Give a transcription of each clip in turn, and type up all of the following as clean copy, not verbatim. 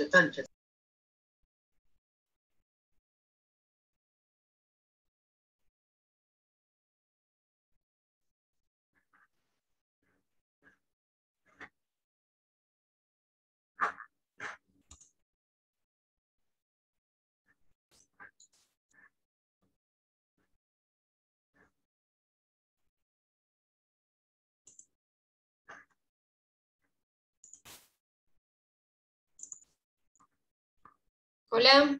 Sánchez. Hola.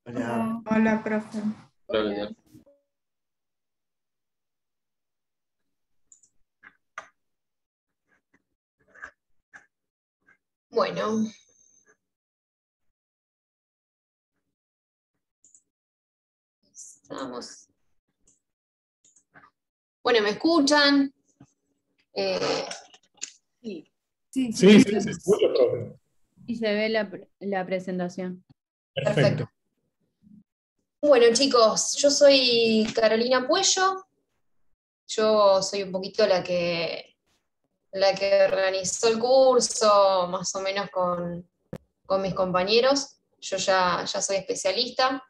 Hola. Hola, profe. Hola. Bueno. Estamos. Bueno, ¿me escuchan? Sí. Sí, Sí, se escucha, profe. Y se ve la presentación. Perfecto. Bueno, chicos, yo soy Carolina Puello. Yo soy un poquito la que organizó el curso, más o menos con mis compañeros. Yo ya soy especialista.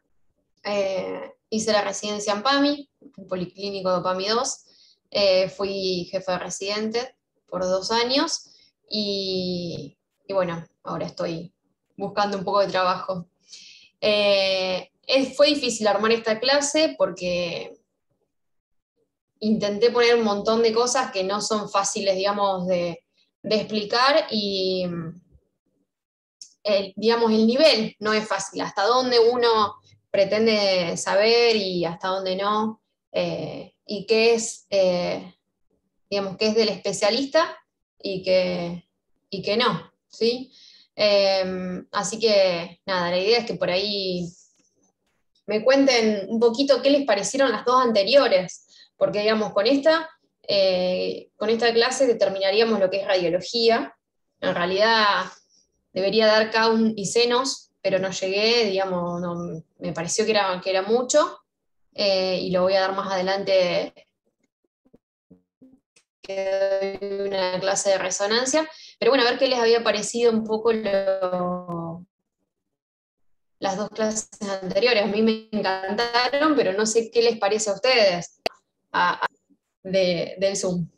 Hice la residencia en PAMI, en Policlínico de PAMI 2. Fui jefa de residente por 2 años y bueno, ahora estoy buscando un poco de trabajo. Fue difícil armar esta clase porque intenté poner un montón de cosas que no son fáciles, digamos, de explicar y digamos, el nivel no es fácil, hasta dónde uno pretende saber y hasta dónde no, y qué es, digamos, qué es del especialista y qué no, ¿sí? Así que, nada, la idea es que por ahí me cuenten un poquito qué les parecieron las dos anteriores, porque, digamos, con esta clase determinaríamos lo que es radiología. En realidad debería dar count y senos, pero no llegué, digamos, me pareció que era mucho, y lo voy a dar más adelante, que doy una clase de resonancia. Pero bueno, a ver qué les había parecido un poco las dos clases anteriores. A mí me encantaron, pero no sé qué les parece a ustedes del Zoom.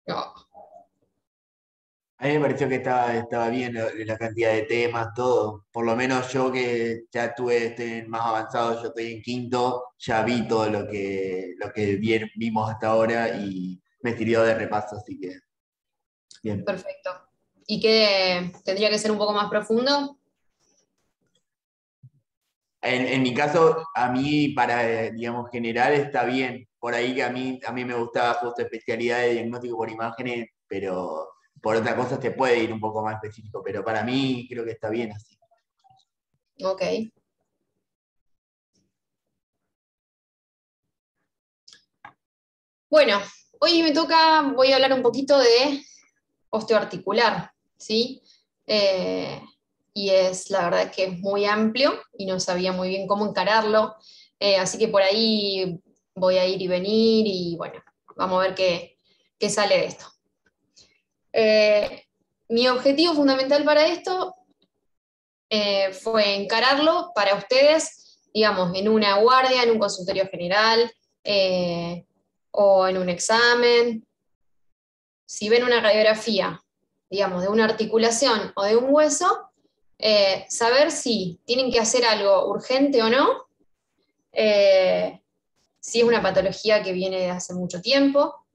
No. A mí me pareció que estaba bien la cantidad de temas, todo. Por lo menos yo que ya estoy más avanzado, yo estoy en quinto, ya vi todo lo que vimos hasta ahora y me sirvió de repaso, así que bien. Perfecto. ¿Y qué tendría que ser un poco más profundo? En mi caso, a mí para, digamos, general está bien. Por ahí que a mí me gustaba justo especialidad de diagnóstico por imágenes, pero por otra cosa se puede ir un poco más específico, pero para mí creo que está bien así. Ok. Bueno, hoy voy a hablar un poquito de osteoarticular, ¿sí? Y la verdad que es muy amplio y no sabía muy bien cómo encararlo, así que por ahí voy a ir y venir y bueno, vamos a ver qué sale de esto. Mi objetivo fundamental para esto fue encararlo para ustedes, digamos, en una guardia, en un consultorio general, o en un examen. Si ven una radiografía, digamos, de una articulación o de un hueso, saber si tienen que hacer algo urgente o no, si es una patología que viene de hace mucho tiempo,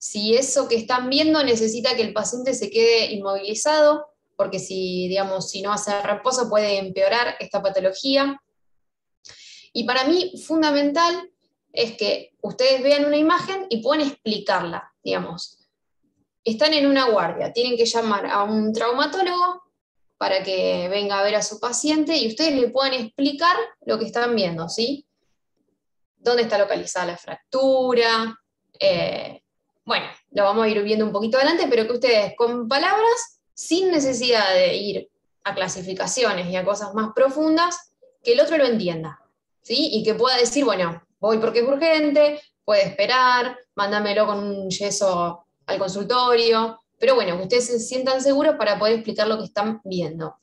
si eso que están viendo necesita que el paciente se quede inmovilizado, porque digamos, si no hace reposo puede empeorar esta patología. Y para mí, fundamental es que ustedes vean una imagen y puedan explicarla, digamos. Están en una guardia, tienen que llamar a un traumatólogo para que venga a ver a su paciente y ustedes le puedan explicar lo que están viendo, ¿sí? Dónde está localizada la fractura, bueno, lo vamos a ir viendo un poquito adelante, pero que ustedes con palabras, sin necesidad de ir a clasificaciones y a cosas más profundas, que el otro lo entienda. ¿sí? Y que pueda decir, bueno, voy porque es urgente, puede esperar, mándamelo con un yeso al consultorio, pero bueno, que ustedes se sientan seguros para poder explicar lo que están viendo.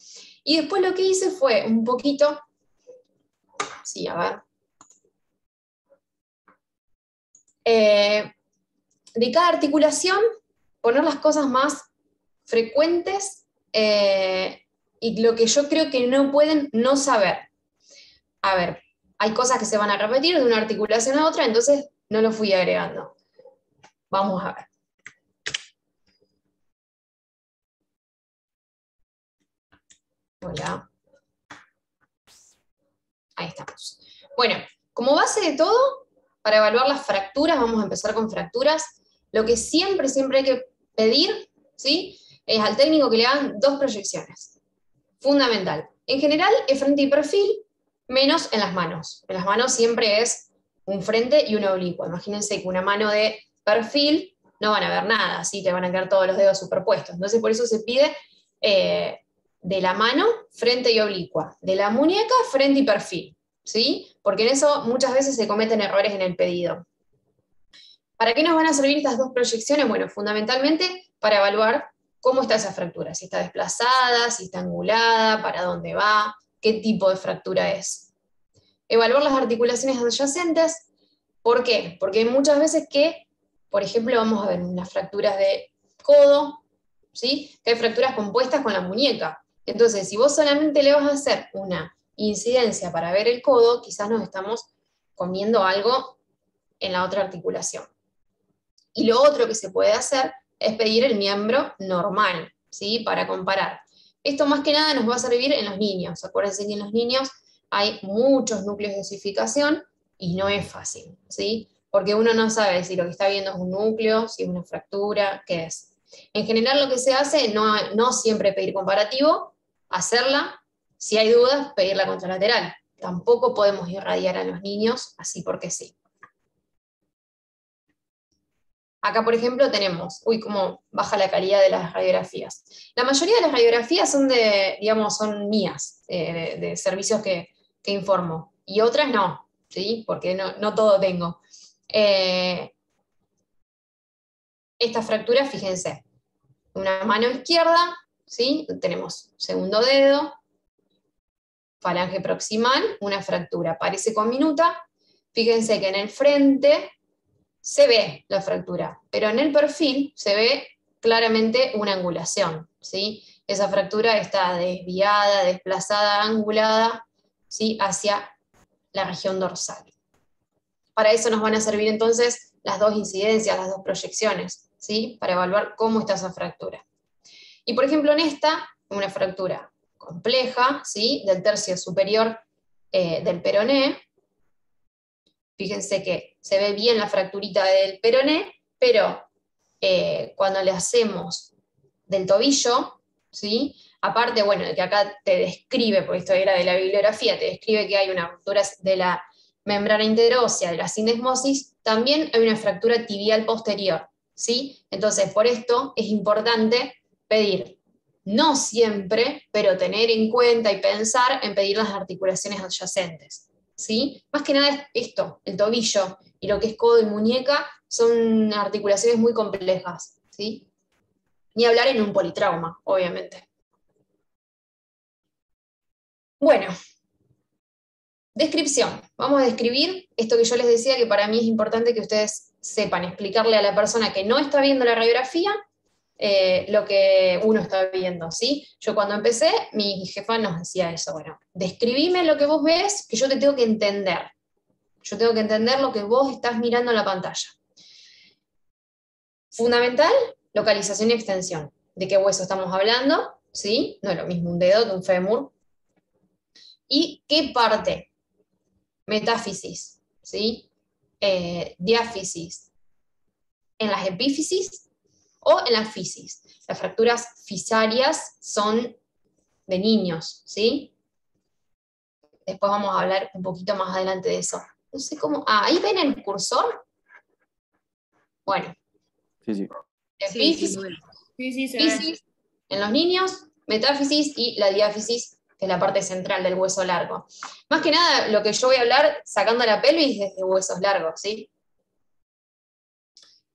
Y después lo que hice fue un poquito, sí, a ver, de cada articulación, poner las cosas más frecuentes y lo que yo creo que no pueden no saber. A ver, hay cosas que se van a repetir de una articulación a otra, entonces no lo fui agregando. Vamos a ver. Hola. Ahí estamos. Bueno, como base de todo, para evaluar las fracturas, vamos a empezar con fracturas. Lo que siempre hay que pedir, ¿sí?, es al técnico que le hagan 2 proyecciones. Fundamental. En general es frente y perfil, menos en las manos. En las manos siempre es un frente y una oblicua. Imagínense que una mano de perfil no van a ver nada, ¿sí? Te van a quedar todos los dedos superpuestos. Entonces por eso se pide de la mano, frente y oblicua. De la muñeca, frente y perfil, ¿sí? Porque en eso muchas veces se cometen errores en el pedido. ¿Para qué nos van a servir estas 2 proyecciones? Bueno, fundamentalmente para evaluar cómo está esa fractura, si está desplazada, si está angulada, para dónde va, qué tipo de fractura es. Evaluar las articulaciones adyacentes, ¿por qué? Porque hay muchas veces que, por ejemplo, vamos a ver unas fracturas de codo, ¿sí?, que hay fracturas compuestas con la muñeca. Entonces, si vos solamente le vas a hacer una incidencia para ver el codo, quizás nos estamos comiendo algo en la otra articulación. Y lo otro que se puede hacer es pedir el miembro normal, ¿sí?, para comparar. Esto más que nada nos va a servir en los niños. Acuérdense que en los niños hay muchos núcleos de osificación y no es fácil, ¿sí?, porque uno no sabe si lo que está viendo es un núcleo, si es una fractura, qué es. En general lo que se hace, no siempre pedir comparativo, hacerla, si hay dudas, pedirla contralateral. Tampoco podemos irradiar a los niños así porque sí. Acá, por ejemplo, tenemos, cómo baja la calidad de las radiografías. La mayoría de las radiografías son son mías, de servicios que informo, y otras no, ¿sí?, porque no todo tengo. Esta fractura, fíjense, una mano izquierda, ¿sí?, tenemos segundo dedo, falange proximal, una fractura, parece conminuta. Fíjense que en el frente se ve la fractura, pero en el perfil se ve claramente una angulación, ¿sí? Esa fractura está desviada, desplazada, angulada, ¿sí?, hacia la región dorsal. Para eso nos van a servir entonces las 2 incidencias, las 2 proyecciones, ¿sí?, para evaluar cómo está esa fractura. Y por ejemplo en esta, una fractura compleja, ¿sí?, del tercio superior del peroné. Fíjense que se ve bien la fracturita del peroné, pero cuando le hacemos del tobillo, ¿sí?, aparte, bueno, de que acá te describe, porque esto era de la bibliografía, te describe que hay una ruptura de la membrana interósea, de la sindesmosis, también hay una fractura tibial posterior, ¿sí? Entonces, por esto es importante pedir, no siempre, pero tener en cuenta y pensar en pedir las articulaciones adyacentes, ¿sí? Más que nada esto, el tobillo y lo que es codo y muñeca, son articulaciones muy complejas, ¿sí? Ni hablar en un politrauma, obviamente. Bueno, descripción. Vamos a describir esto que yo les decía, que para mí es importante que ustedes sepan, explicarle a la persona que no está viendo la radiografía lo que uno está viendo, ¿sí? Yo cuando empecé, mi jefa nos decía eso, bueno, describime lo que vos ves, que yo te tengo que entender. Yo tengo que entender lo que vos estás mirando en la pantalla. Fundamental, localización y extensión. ¿De qué hueso estamos hablando? ¿Sí? No es lo mismo un dedo que un fémur. ¿Y qué parte? Metáfisis, ¿sí? Diáfisis. ¿En las epífisis o en las fisis? Las fracturas fisarias son de niños, ¿sí? Después vamos a hablar un poquito más adelante de eso. No sé cómo... ¿ahí ven el cursor? Bueno. Sí. Epífisis, Sí, se ve. fisis en los niños, metáfisis y la diáfisis que es la parte central del hueso largo. Más que nada, lo que yo voy a hablar, sacando la pelvis, es de huesos largos, ¿sí?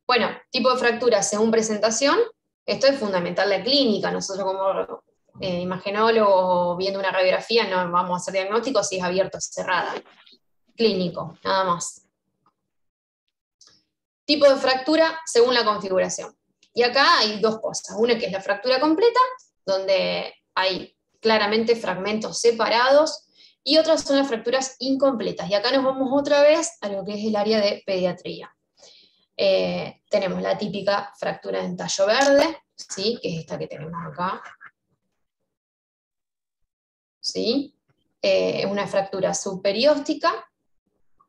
Bueno, tipo de fractura según presentación, esto es fundamental la clínica. Nosotros como imagenólogos viendo una radiografía no vamos a hacer diagnóstico si es abierto o cerrada. Clínico, nada más. Tipo de fractura según la configuración. Y acá hay dos cosas. Una que es la fractura completa, donde hay claramente fragmentos separados, y otras son las fracturas incompletas. Y acá nos vamos otra vez a lo que es el área de pediatría. Tenemos la típica fractura de entallo verde, ¿sí? Que es esta que tenemos acá. ¿Sí? Es una fractura subperióstica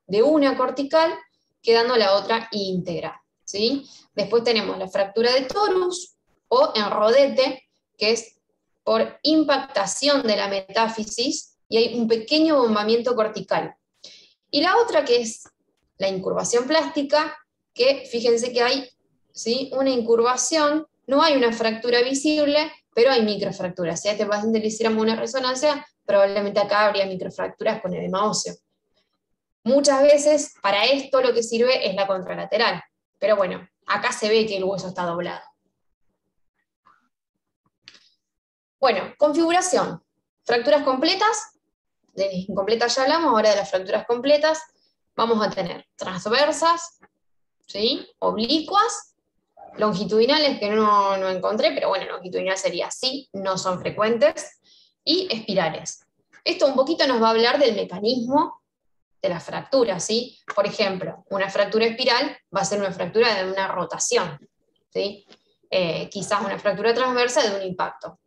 de una cortical, quedando la otra íntegra. ¿Sí? Después tenemos la fractura de torus o en rodete, que es por impactación de la metáfisis y hay un pequeño bombamiento cortical. Y la otra que es la incurvación plástica, que fíjense que hay, ¿sí?, una incurvación, no hay una fractura visible, pero hay microfracturas. Si a este paciente le hiciéramos una resonancia, probablemente acá habría microfracturas con edema óseo. Muchas veces para esto lo que sirve es la contralateral, pero bueno, acá se ve que el hueso está doblado. Bueno, configuración. Fracturas completas, de las incompletas ya hablamos, ahora de las fracturas completas. Vamos a tener transversas, ¿sí?, oblicuas, longitudinales, que no encontré, pero bueno, longitudinal sería así, no son frecuentes, y espirales. Esto un poquito nos va a hablar del mecanismo de la fractura, ¿sí? Por ejemplo, una fractura espiral va a ser una fractura de una rotación, ¿sí? Quizás una fractura transversa de un impacto.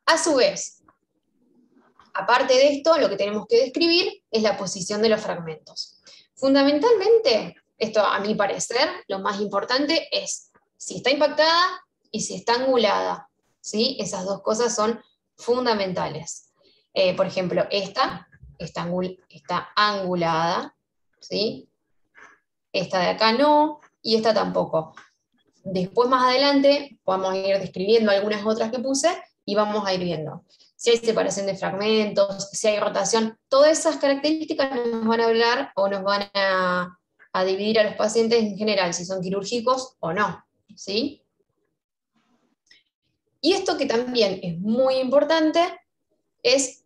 A su vez, aparte de esto, lo que tenemos que describir es la posición de los fragmentos. Fundamentalmente, esto a mi parecer, lo más importante es si está impactada y si está angulada, ¿sí? Esas dos cosas son fundamentales. Por ejemplo, esta está angulada, ¿sí? Esta de acá no, y esta tampoco. Después, más adelante, vamos a ir describiendo algunas otras que puse, y vamos a ir viendo si hay separación de fragmentos, si hay rotación. Todas esas características nos van a hablar o nos van a dividir a los pacientes en general, si son quirúrgicos o no, ¿sí? Y esto que también es muy importante es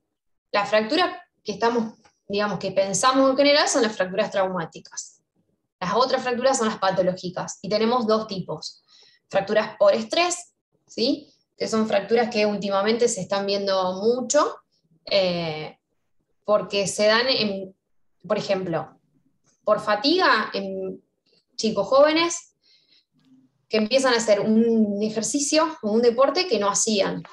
la fractura que estamos, digamos, que pensamos en general son las fracturas traumáticas. Las otras fracturas son las patológicas, y tenemos dos tipos. Fracturas por estrés, ¿sí?, que son fracturas que últimamente se están viendo mucho, porque se dan, por ejemplo, por fatiga en chicos jóvenes que empiezan a hacer un ejercicio o un deporte que no hacían,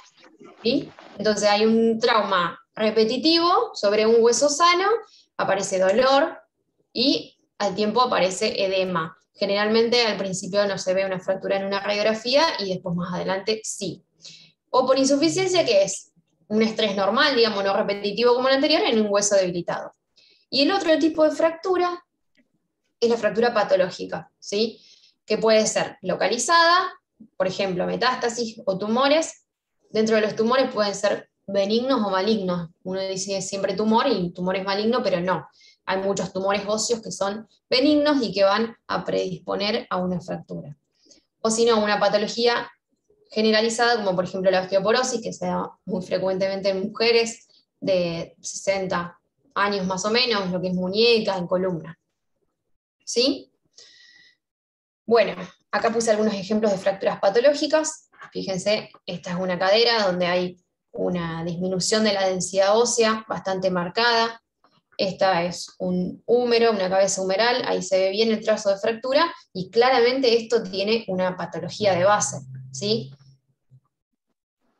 ¿sí? Entonces hay un trauma repetitivo sobre un hueso sano, aparece dolor y al tiempo aparece edema. Generalmente al principio no se ve una fractura en una radiografía y después más adelante sí. O por insuficiencia, que es un estrés normal, digamos, no repetitivo como el anterior, en un hueso debilitado. Y el otro tipo de fractura es la fractura patológica, ¿sí?, que puede ser localizada, por ejemplo, metástasis o tumores. Dentro de los tumores pueden ser benignos o malignos. Uno dice siempre tumor y tumor es maligno, pero no. Hay muchos tumores óseos que son benignos y que van a predisponer a una fractura. O si no, una patología generalizada, como por ejemplo la osteoporosis, que se da muy frecuentemente en mujeres de 60 años más o menos, lo que es muñeca, en columna. ¿Sí? Bueno, acá puse algunos ejemplos de fracturas patológicas. Fíjense, esta es una cadera donde hay una disminución de la densidad ósea bastante marcada. Esta es un húmero, una cabeza humeral, ahí se ve bien el trazo de fractura, y claramente esto tiene una patología de base, ¿sí?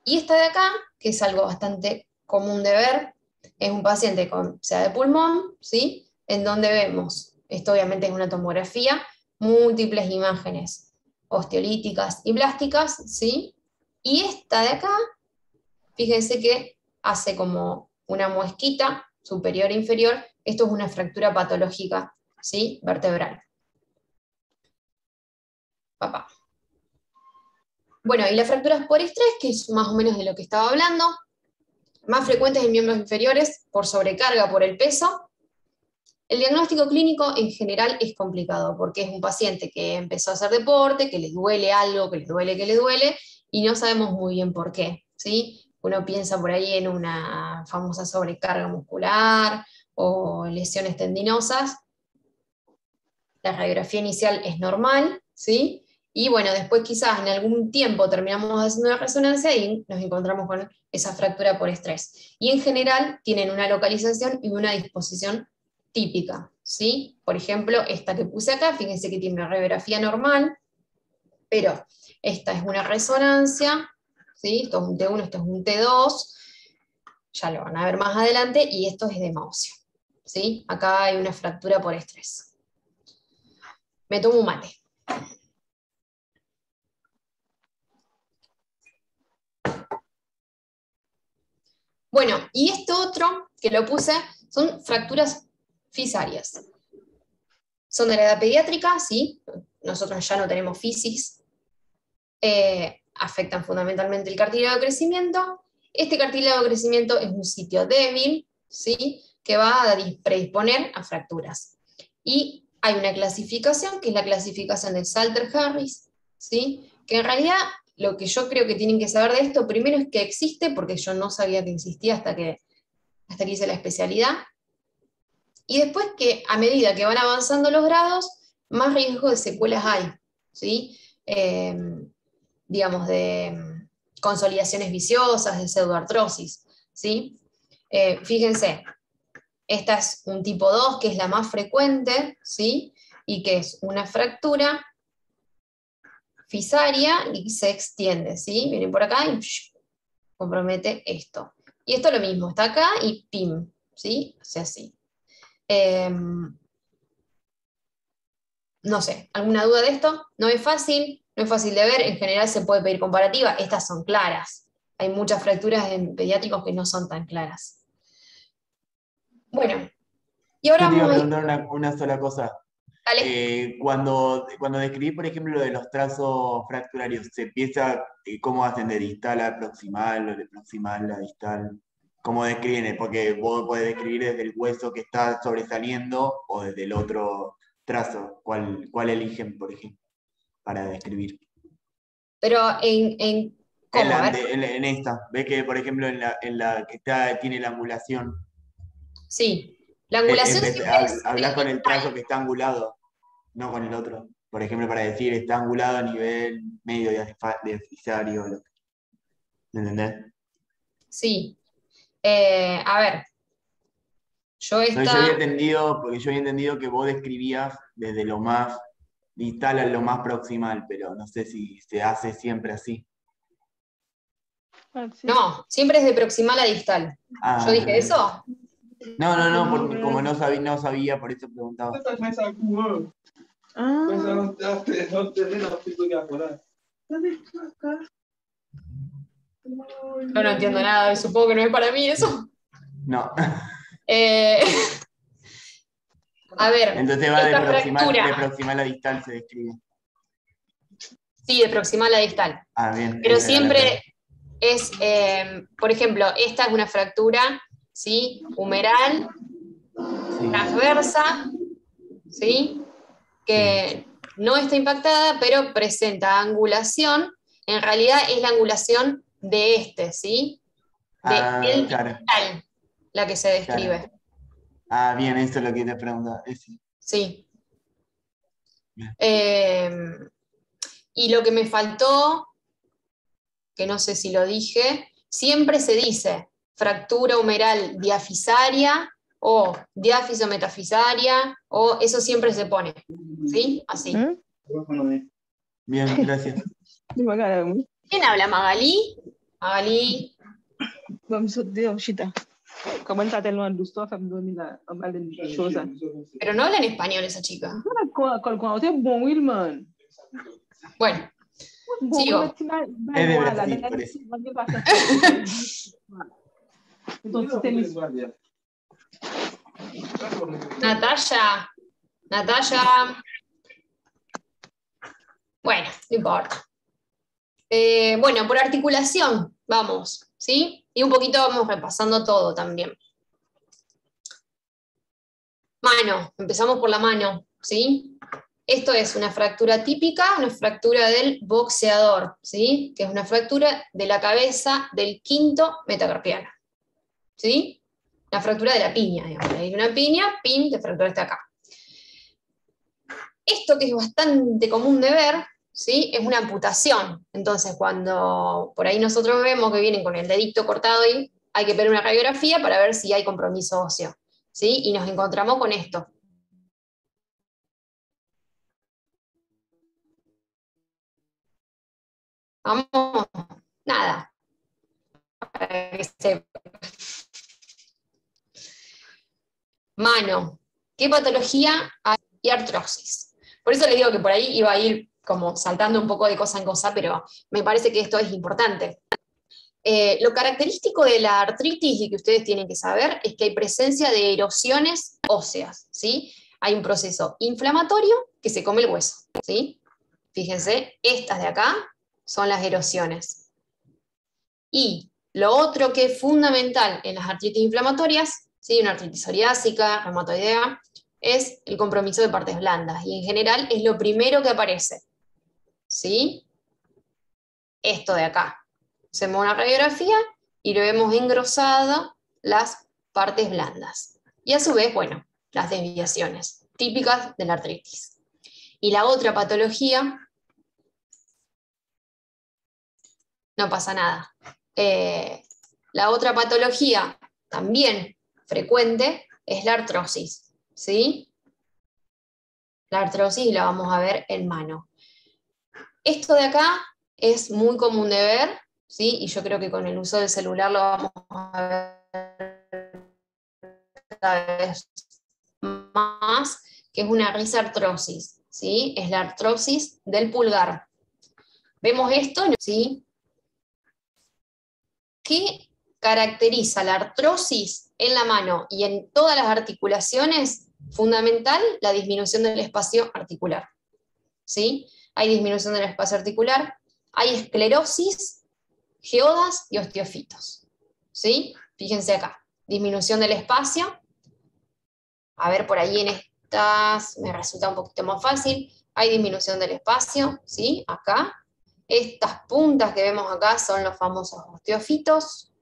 Y esta de acá, que es algo bastante común de ver, es un paciente con SEA de pulmón, ¿sí?, en donde vemos, esto obviamente es una tomografía, múltiples imágenes osteolíticas y blásticas, ¿sí? Y esta de acá, fíjense que hace como una muesquita superior e inferior. Esto es una fractura patológica, ¿sí?, vertebral. Papá. Bueno, y las fracturas por estrés, que es más o menos de lo que estaba hablando, más frecuentes en miembros inferiores, por sobrecarga, por el peso. El diagnóstico clínico en general es complicado, porque es un paciente que empezó a hacer deporte, que le duele algo, que le duele, y no sabemos muy bien por qué, ¿sí? Uno piensa por ahí en una famosa sobrecarga muscular o lesiones tendinosas. La radiografía inicial es normal, ¿sí? Y bueno, después quizás en algún tiempo terminamos haciendo una resonancia y nos encontramos con esa fractura por estrés. Y en general tienen una localización y una disposición típica, ¿sí? Por ejemplo, esta que puse acá, fíjense que tiene una radiografía normal, pero esta es una resonancia, ¿sí? Esto es un T1, esto es un T2, ya lo van a ver más adelante, y esto es de Maussio, ¿sí? Acá hay una fractura por estrés. Me tomo un mate. Bueno, y esto otro que lo puse son fracturas fisarias. Son de la edad pediátrica, sí, nosotros ya no tenemos fisis, afectan fundamentalmente el cartílago de crecimiento. Este cartílago de crecimiento es un sitio débil, ¿sí? Que va a predisponer a fracturas. Y hay una clasificación, que es la clasificación de Salter-Harris, ¿sí? Que en realidad lo que yo creo que tienen que saber de esto, primero es que existe, porque yo no sabía que existía hasta que hice la especialidad, y después que a medida que van avanzando los grados, más riesgo de secuelas hay, ¿sí? Digamos, de consolidaciones viciosas, de pseudoartrosis, ¿sí? Fíjense, esta es un tipo 2, que es la más frecuente, ¿sí? Y que es una fractura fisaria y se extiende, ¿sí? Viene por acá y compromete esto. Y esto es lo mismo, está acá y pim, ¿sí? O sea, así. No sé, ¿alguna duda de esto? No es fácil de ver, en general se puede pedir comparativa, estas son claras. Hay muchas fracturas en pediátricos que no son tan claras. Bueno, y ahora Yo te iba a vamos a ir. preguntar una sola cosa. Dale. Cuando describí, por ejemplo, lo de los trazos fracturarios, ¿se empieza cómo hacen de distal a proximal o de proximal a distal? ¿Cómo describen? Porque vos podés describir desde el hueso que está sobresaliendo o desde el otro trazo. ¿Cuál eligen, por ejemplo, para describir? Pero en ¿cómo? A ver. En esta, ve que, por ejemplo, en la que tiene la angulación, Sí, la angulación siempre es hablas con el trazo distal. que está angulado, no con el otro. Por ejemplo, para decir está angulado a nivel medio diafisario. ¿Me entendés? Sí. A ver, yo Entonces yo había esta. entendido, porque yo había entendido que vos describías desde lo más distal a lo más proximal, pero no sé si se hace siempre así. No, siempre es de proximal a distal. ¿Yo Ah, dije eso? no, porque como no sabía, por eso preguntaba. Yo no entiendo nada, supongo que no es para mí eso. No. Eh, a ver, Entonces va esta de fractura. proximal a distal se describe. Sí, de proximal a distal. Ah, bien. Pero esa era la siempre es, por ejemplo, esta es una fractura, ¿sí? Humeral, sí, transversa, ¿sí? Que no está impactada, pero presenta angulación. En realidad es la angulación de este, ¿sí? De el claro, distal, la que se describe. claro. Ah, bien, eso es lo que te preguntaba. Sí. Bien. Y lo que me faltó, que no sé si lo dije, siempre se dice fractura humeral diafisaria o diafiso-metafisaria, o eso siempre se pone, ¿sí? Así. Bien, gracias. ¿Quién habla, Magalí? Magalí. Pero no habla en español esa chica. Bueno, sigo. Es de Brasil, por eso. Natalia. Bueno, no importa. Bueno, por articulación. Vamos, ¿sí? Y un poquito vamos repasando todo también. Mano, empezamos por la mano, ¿sí? Esto es una fractura típica, una fractura del boxeador, ¿sí? Que es una fractura de la cabeza del quinto metacarpiano, ¿sí? La fractura de la piña, digamos. Hay una piña, pin, te fracturaste acá. Esto que es bastante común de ver, ¿sí? Es una amputación. Entonces, cuando por ahí nosotros vemos que vienen con el dedito cortado y hay que ver una radiografía para ver si hay compromiso óseo, ¿sí? Y nos encontramos con esto. Vamos, nada. Mano, ¿qué patología hay? Y artrosis. Por eso les digo que por ahí iba a ir como saltando un poco de cosa en cosa, pero me parece que esto es importante. Lo característico de la artritis y que ustedes tienen que saber es que hay presencia de erosiones óseas, ¿sí? Hay un proceso inflamatorio que se come el hueso, ¿sí? Fíjense, estas de acá son las erosiones. Y lo otro que es fundamental en las artritis inflamatorias, ¿sí? Una artritis psoriásica, reumatoidea, es el compromiso de partes blandas. Y en general es lo primero que aparece, ¿sí? Esto de acá. Hacemos una radiografía y lo vemos engrosado las partes blandas. Y a su vez, bueno, las desviaciones típicas de la artritis. Y la otra patología, no pasa nada. La otra patología también frecuente es la artrosis, ¿sí? La artrosis la vamos a ver en mano. Esto de acá es muy común de ver, ¿sí? Y yo creo que con el uso del celular lo vamos a ver cada vez más, que es una risartrosis, ¿sí? Es la artrosis del pulgar. ¿Vemos esto? ¿Sí? ¿Qué caracteriza la artrosis en la mano y en todas las articulaciones? Fundamental, la disminución del espacio articular, ¿sí? Hay disminución del espacio articular, hay esclerosis, geodas y osteofitos, ¿sí? Fíjense acá, disminución del espacio. A ver, por ahí en estas me resulta un poquito más fácil. Hay disminución del espacio, ¿sí? Acá. Estas puntas que vemos acá son los famosos osteofitos,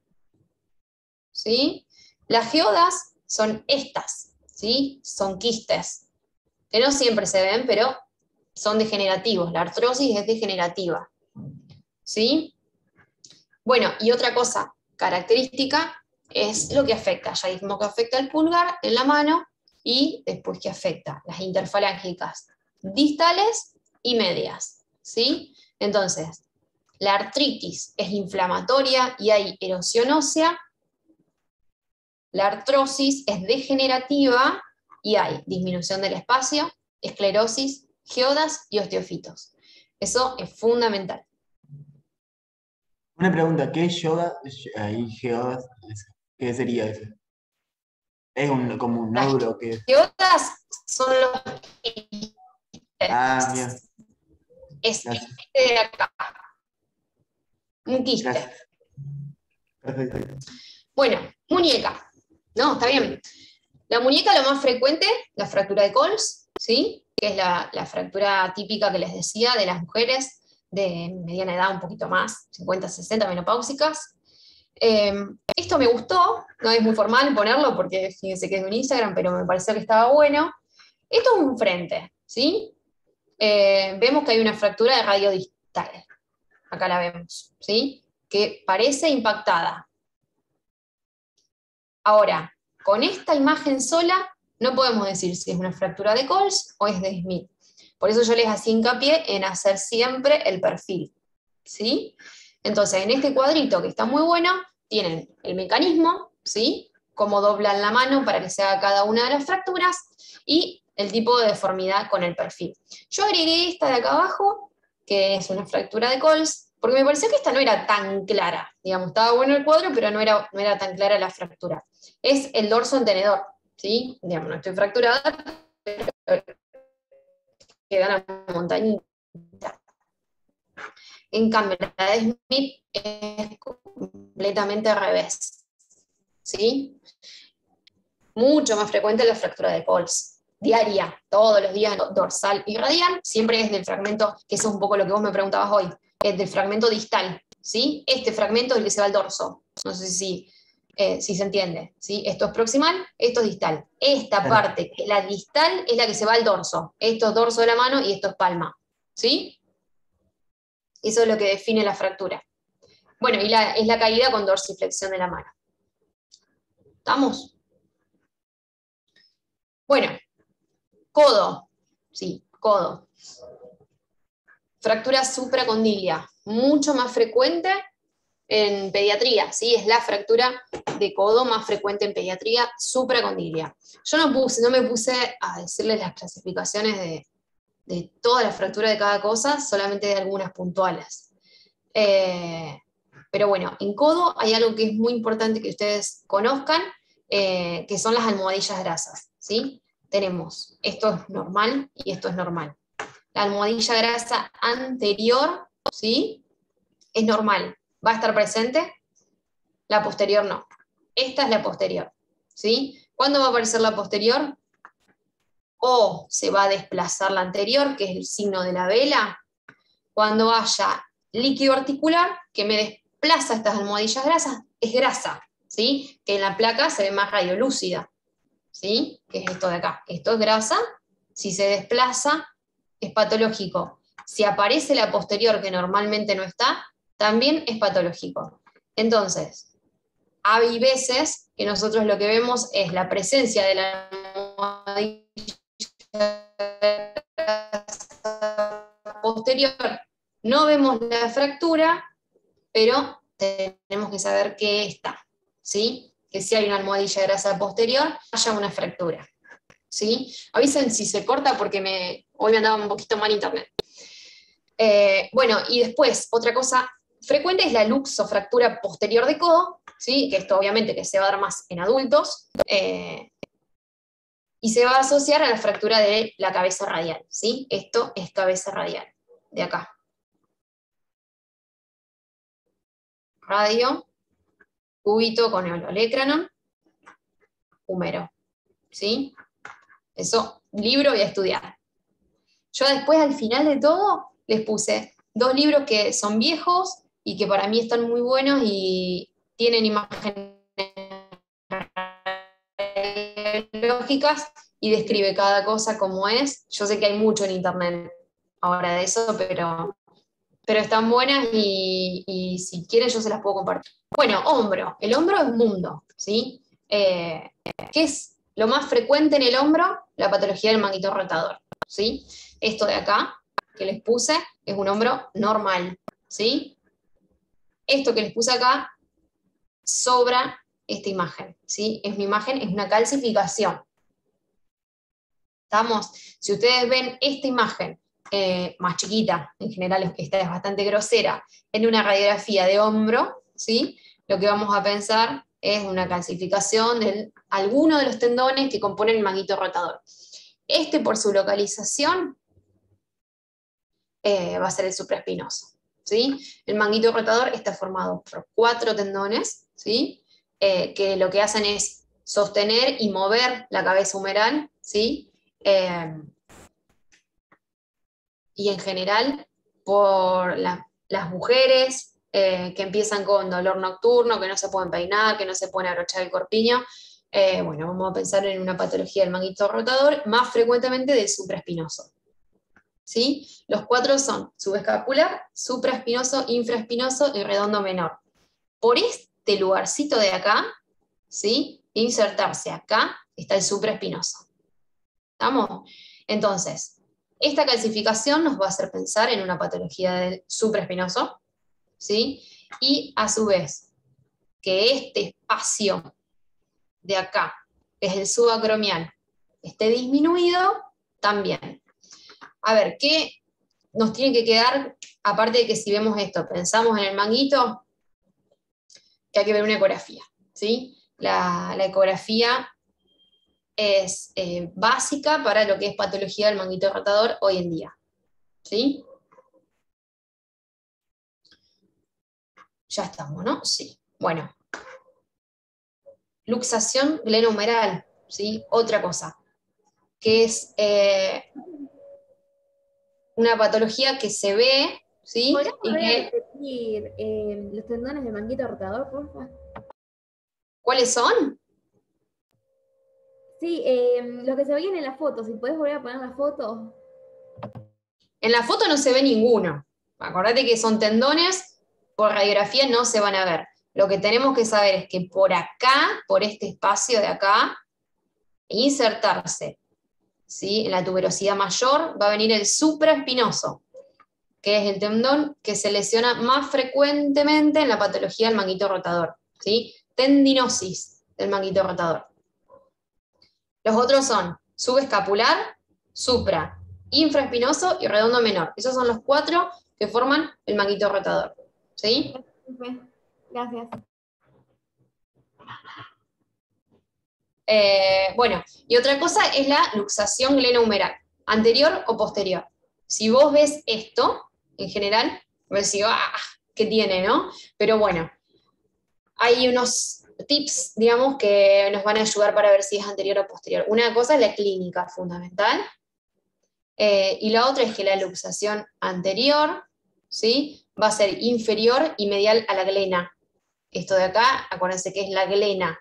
¿sí? Las geodas son estas, ¿sí? Son quistes, que no siempre se ven, pero son degenerativos. La artrosis es degenerativa, ¿sí? Bueno, y otra cosa característica es lo que afecta. Ya dijimos que afecta el pulgar en la mano y después que afecta las interfalángicas distales y medias, ¿sí? Entonces, la artritis es inflamatoria y hay erosión ósea. La artrosis es degenerativa y hay disminución del espacio, esclerosis, geodas y osteofitos. Eso es fundamental. Una pregunta, ¿qué es yoga? Ahí, geodas, ¿qué sería eso? ¿Es como un Las nódulo que es? geodas son los quistes. Ah, mira, Es gracias, este de acá, un quiste. gracias. Perfecto. Bueno, muñeca. No, está bien. La muñeca, lo más frecuente, la fractura de Coles, ¿sí? Que es la fractura típica que les decía de las mujeres de mediana edad, un poquito más, 50, 60, menopáusicas. Esto me gustó, no es muy formal ponerlo porque fíjense que es de un Instagram, pero me pareció que estaba bueno. Esto es un frente, ¿sí? Vemos que hay una fractura de radio distal. Acá la vemos, ¿sí? Que parece impactada. Ahora, con esta imagen sola no podemos decir si es una fractura de Coles o es de Smith. Por eso yo les hacía hincapié en hacer siempre el perfil, ¿sí? Entonces, en este cuadrito que está muy bueno, tienen el mecanismo, ¿sí? Cómo doblan la mano para que se haga cada una de las fracturas y el tipo de deformidad con el perfil. Yo agregué esta de acá abajo, que es una fractura de Coles, porque me pareció que esta no era tan clara. Digamos, estaba bueno el cuadro, pero no era tan clara la fractura. Es el dorso en tenedor, ¿sí? Digamos, no estoy fracturada, pero queda la montañita. En cambio, la de Smith es completamente al revés, ¿sí? Mucho más frecuente la fractura de Coles, diaria, todos los días, dorsal y radial, siempre es del fragmento, que eso es un poco lo que vos me preguntabas hoy, es del fragmento distal, ¿sí? Este fragmento es el que se va al dorso, no sé si se entiende, ¿sí? Esto es proximal, esto es distal. Esta Claro. parte, la distal, es la que se va al dorso, esto es dorso de la mano y esto es palma, ¿sí? Eso es lo que define la fractura. Bueno, y es la caída con dorsiflexión de la mano. ¿Estamos? Bueno, codo. Sí, codo. Fractura supracondilia. Mucho más frecuente en pediatría, ¿sí? Es la fractura de codo más frecuente en pediatría, supracondilia. Yo no me puse a decirles las clasificaciones de toda la fractura de cada cosa, solamente de algunas puntuales. Pero bueno, en codo hay algo que es muy importante que ustedes conozcan, que son las almohadillas grasas, ¿sí? Tenemos, esto es normal y esto es normal. La almohadilla grasa anterior, ¿sí? Es normal, va a estar presente, la posterior no. Esta es la posterior, ¿sí? ¿Cuándo va a aparecer la posterior? O se va a desplazar la anterior, que es el signo de la vela, cuando haya líquido articular que me desplaza estas almohadillas grasas, es grasa, ¿sí? Que en la placa se ve más radiolúcida, ¿sí? Que es esto de acá. Esto es grasa, si se desplaza, es patológico. Si aparece la posterior, que normalmente no está, también es patológico. Entonces, hay veces que nosotros lo que vemos es la presencia de la almohadilla posterior. No vemos la fractura, pero tenemos que saber que está, ¿sí? Que si hay una almohadilla de grasa posterior, haya una fractura, ¿sí? Avisen si se corta porque hoy me andaba un poquito mal internet. Bueno, y después, otra cosa frecuente es la luxofractura posterior de codo, ¿sí? Que esto obviamente que se va a dar más en adultos, y se va a asociar a la fractura de la cabeza radial, ¿sí? Esto es cabeza radial, de acá. Radio, cúbito con el olecranon, húmero, ¿sí? Eso, libro voy a estudiar. Yo después, al final de todo, les puse 2 libros que son viejos y que para mí están muy buenos y tienen imágenes lógicas y describe cada cosa como es. Yo sé que hay mucho en internet ahora de eso, pero están buenas y si quieren yo se las puedo compartir. Bueno, hombro. El hombro es mundo, ¿sí? ¿Qué es lo más frecuente en el hombro? La patología del manguito rotador, ¿sí? Esto de acá, que les puse, es un hombro normal, ¿sí? Esto que les puse acá sobra esta imagen, ¿sí? Es mi imagen, es una calcificación. ¿Estamos? Si ustedes ven esta imagen más chiquita, en general esta es bastante grosera, en una radiografía de hombro, ¿sí? Lo que vamos a pensar es una calcificación de alguno de los tendones que componen el manguito rotador. Este, por su localización, va a ser el supraespinoso, ¿sí? El manguito rotador está formado por 4 tendones, ¿sí? Que lo que hacen es sostener y mover la cabeza humeral, ¿sí? Y en general, por las mujeres que empiezan con dolor nocturno, que no se pueden peinar, que no se pueden abrochar el corpiño, bueno, vamos a pensar en una patología del manguito rotador, más frecuentemente del supraespinoso. ¿Sí? Los 4 son subescapular, supraespinoso, infraespinoso y redondo menor. Por este lugarcito de acá, ¿sí? Insertarse acá está el supraespinoso. ¿Estamos? Entonces, esta calcificación nos va a hacer pensar en una patología del supraespinoso, ¿sí? Y a su vez, que este espacio de acá, que es el subacromial, esté disminuido, también. A ver, ¿qué nos tiene que quedar? Aparte de que si vemos esto, pensamos en el manguito, que hay que ver una ecografía, ¿sí? La ecografía es básica para lo que es patología del manguito rotador hoy en día, ¿sí? Ya estamos, ¿no? Sí. Bueno. Luxación glenohumeral, ¿sí? Otra cosa, que es una patología que se ve, ¿sí? ¿Podrías Y volver a que, repetir los tendones del manguito rotador, por favor? ¿cuáles son? Sí, lo que se veían en la foto, si podés volver a poner la foto. En la foto no se ve ninguno. Acordate que son tendones, por radiografía no se van a ver. Lo que tenemos que saber es que por acá, por este espacio de acá, insertarse, ¿sí? En la tuberosidad mayor va a venir el supraespinoso, que es el tendón que se lesiona más frecuentemente en la patología del manguito rotador, ¿sí? Tendinosis del manguito rotador. Los otros son subescapular, supra, infraespinoso y redondo menor. Esos son los 4 que forman el manguito rotador, ¿sí? Gracias. Bueno, y otra cosa es la luxación glenohumeral, anterior o posterior. Si vos ves esto, en general, vos decís, ¿qué tiene, no? Pero bueno, hay unos tips, digamos, que nos van a ayudar para ver si es anterior o posterior. Una cosa es la clínica fundamental, y la otra es que la luxación anterior, ¿sí? Va a ser inferior y medial a la glena. Esto de acá, acuérdense que es la glena,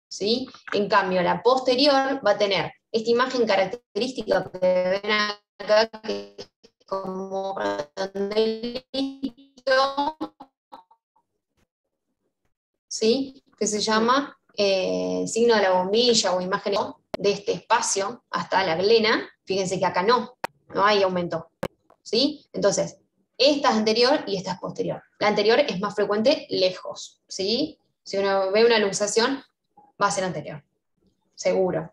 ¿sí? En cambio, la posterior va a tener esta imagen característica que ven acá, que es como redondelito, ¿sí? Que se llama signo de la bombilla o imagen de este espacio hasta la glena. Fíjense que acá no hay aumento, ¿sí? Entonces, esta es anterior y esta es posterior. La anterior es más frecuente lejos, ¿sí? Si uno ve una luxación, va a ser anterior, seguro.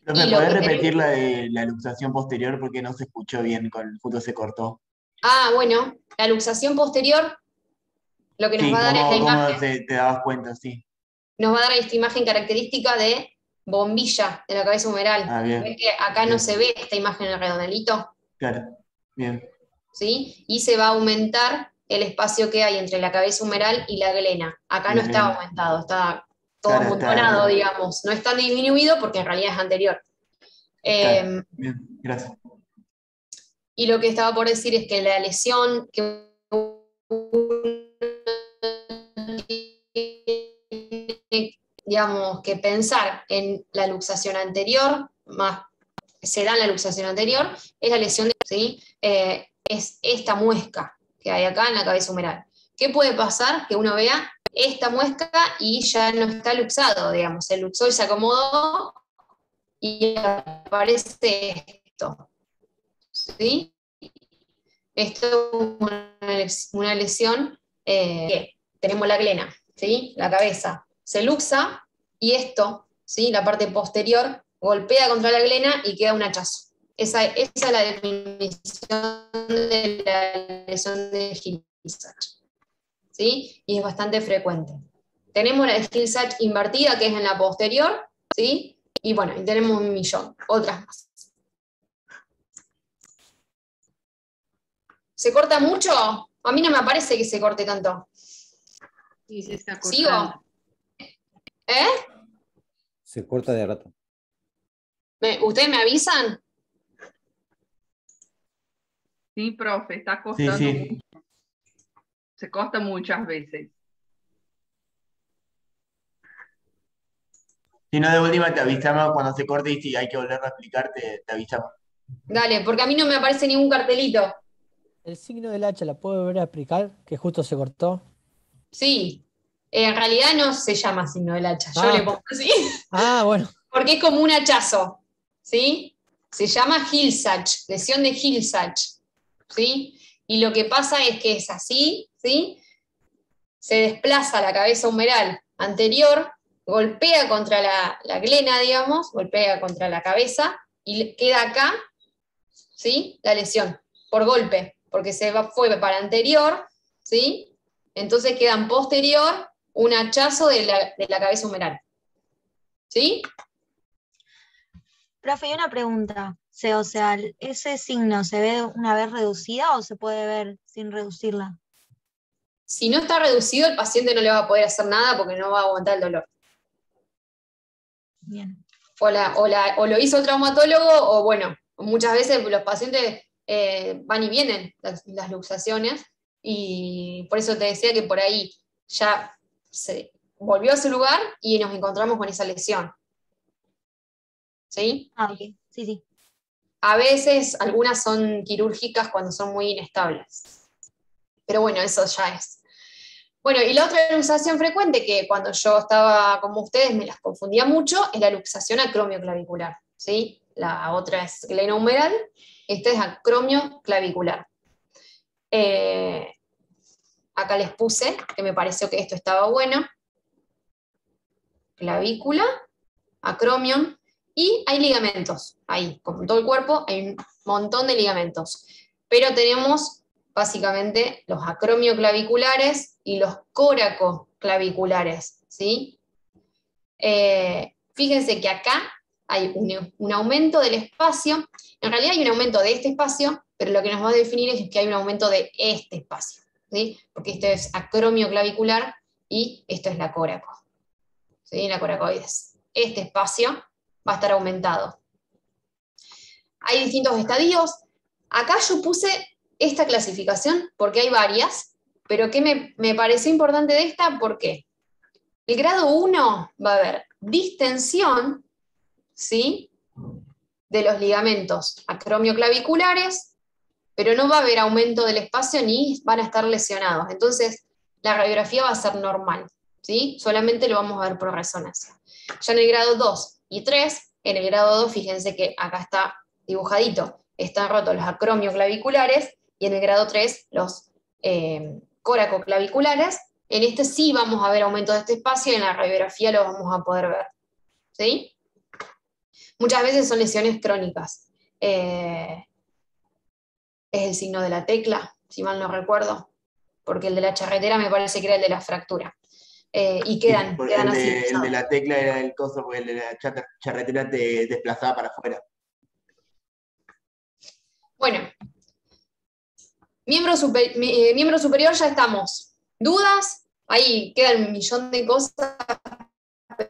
¿Me Y lo podés que repetir tenemos... la de la luxación posterior porque no se escuchó bien, justo se cortó? Bueno, la luxación posterior, lo que nos Sí, va a dar es la ¿cómo imagen. te dabas cuenta? Sí. Nos va a dar esta imagen característica de bombilla de la cabeza humeral. Ah, bien, ¿Ves que acá no bien, se ve esta imagen en el redondelito? claro, bien, ¿Sí? Y se va a aumentar el espacio que hay entre la cabeza humeral y la glena. Acá no bien, está bien. aumentado, está todo Claro, amontonado, está, digamos. No está disminuido porque en realidad es anterior. claro, Eh, bien, gracias. y lo que estaba por decir es que la lesión que digamos, que pensar en la luxación anterior, más se da en la luxación anterior, es la lesión de, ¿sí? Es esta muesca que hay acá en la cabeza humeral. ¿Qué puede pasar? Que uno vea esta muesca y ya no está luxado, digamos, se luxó y se acomodó y aparece esto, ¿sí? Esto es una lesión que tenemos la glena, ¿sí? La cabeza se luxa y esto, ¿sí? La parte posterior golpea contra la glena y queda un hachazo. Esa es la definición de la lesión de Hill-Sachs, ¿sí? Y es bastante frecuente. Tenemos la de Hill-Sachs invertida, que es en la posterior, ¿sí? Y bueno, y tenemos 1.000.000, otras más. ¿Se corta mucho? A mí no me parece que se corte tanto. Sí, se está cortando. ¿Sigo? ¿Eh? Se corta de rato. ¿Ustedes me avisan? Sí, profe, está Sí, costando sí. mucho. Se corta muchas veces. Si no, de última te avisamos cuando se corte y si hay que volver a explicarte, te avisamos. Dale, porque a mí no me aparece ningún cartelito. ¿El signo del hacha la puedo volver a explicar? Que justo se cortó. Sí. En realidad no se llama signo del hacha. Yo Ah. le pongo así. Bueno. Porque es como un hachazo. ¿Sí? Se llama Hill-Sachs, lesión de Hill-Sachs. ¿Sí? Y lo que pasa es que es así, ¿sí? Se desplaza la cabeza humeral anterior, golpea contra la glena, digamos, golpea contra la cabeza y queda acá, ¿sí? La lesión, por golpe, porque fue para anterior, ¿sí? Entonces queda en posterior un hachazo de la cabeza humeral. ¿Sí? Profe, y una pregunta. O sea, ¿ese signo se ve una vez reducida o se puede ver sin reducirla? Si no está reducido, el paciente no le va a poder hacer nada porque no va a aguantar el dolor. Bien. O lo hizo el traumatólogo, o bueno, muchas veces los pacientes van y vienen las luxaciones, y por eso te decía que por ahí ya se volvió a su lugar y nos encontramos con esa lesión. ¿Sí? Ah, ok. Sí, sí. A veces algunas son quirúrgicas cuando son muy inestables. Pero bueno, eso ya es. Bueno, y la otra luxación frecuente, que cuando yo estaba como ustedes me las confundía mucho, es la luxación acromioclavicular, ¿sí? La otra es glenohumeral, esta es acromioclavicular. Acá les puse, que me pareció que esto estaba bueno. Clavícula, acromion, y hay ligamentos, ahí, como en todo el cuerpo, hay un montón de ligamentos. Pero tenemos básicamente los acromioclaviculares y los coracoclaviculares, ¿sí? Fíjense que acá hay un aumento del espacio, en realidad hay un aumento de este espacio, pero lo que nos va a definir es que hay un aumento de este espacio, ¿sí? Porque esto es acromioclavicular y esto es la coraco, ¿sí? La coracoides. Este espacio va a estar aumentado. Hay distintos estadios. Acá yo puse esta clasificación porque hay varias, pero que me pareció importante de esta, ¿por qué? El grado 1 va a haber distensión, ¿sí?, de los ligamentos acromioclaviculares, pero no va a haber aumento del espacio ni van a estar lesionados. Entonces, la radiografía va a ser normal, ¿sí? Solamente lo vamos a ver por resonancia. Ya en el grado 2 y 3, en el grado 2, fíjense que acá está dibujadito, están rotos los acromioclaviculares, y en el grado 3 los coracoclaviculares. En este sí vamos a ver aumento de este espacio y en la radiografía lo vamos a poder ver, ¿sí? Muchas veces son lesiones crónicas. Es el signo de la tecla, si mal no recuerdo, porque el de la charretera me parece que era el de la fractura. Y quedan así. El de la tecla era el coso, porque el de la charretera te desplazaba para afuera. Bueno, miembro superior ya estamos. ¿Dudas? Ahí quedan un millón de cosas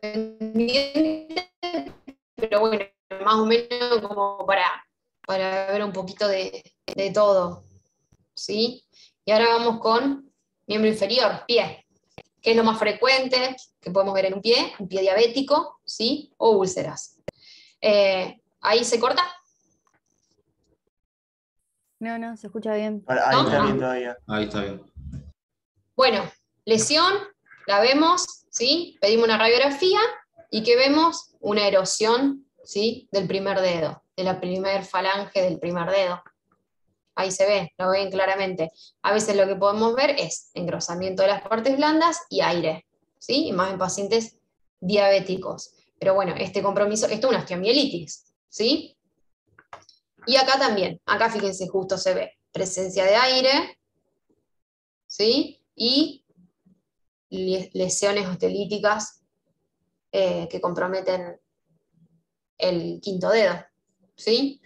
pendientes, pero bueno, más o menos como para ver un poquito de todo, ¿sí? Y ahora vamos con miembro inferior, pie, que es lo más frecuente que podemos ver en un pie diabético, ¿sí? O úlceras. ¿Ahí se corta? No, se escucha bien. Ahí ¿No? está bien todavía. Ahí está bien. Bueno, lesión, la vemos, ¿sí? Pedimos una radiografía y que vemos una erosión, ¿sí?, del primer dedo, de la primer falange del primer dedo. Ahí se ve, lo ven claramente. A veces lo que podemos ver es engrosamiento de las partes blandas y aire, ¿sí? Y más en pacientes diabéticos. Pero bueno, este compromiso, esto es una osteomielitis, ¿sí? Y acá también, acá fíjense, justo se ve presencia de aire, ¿sí? Y lesiones osteolíticas que comprometen el quinto dedo, ¿sí?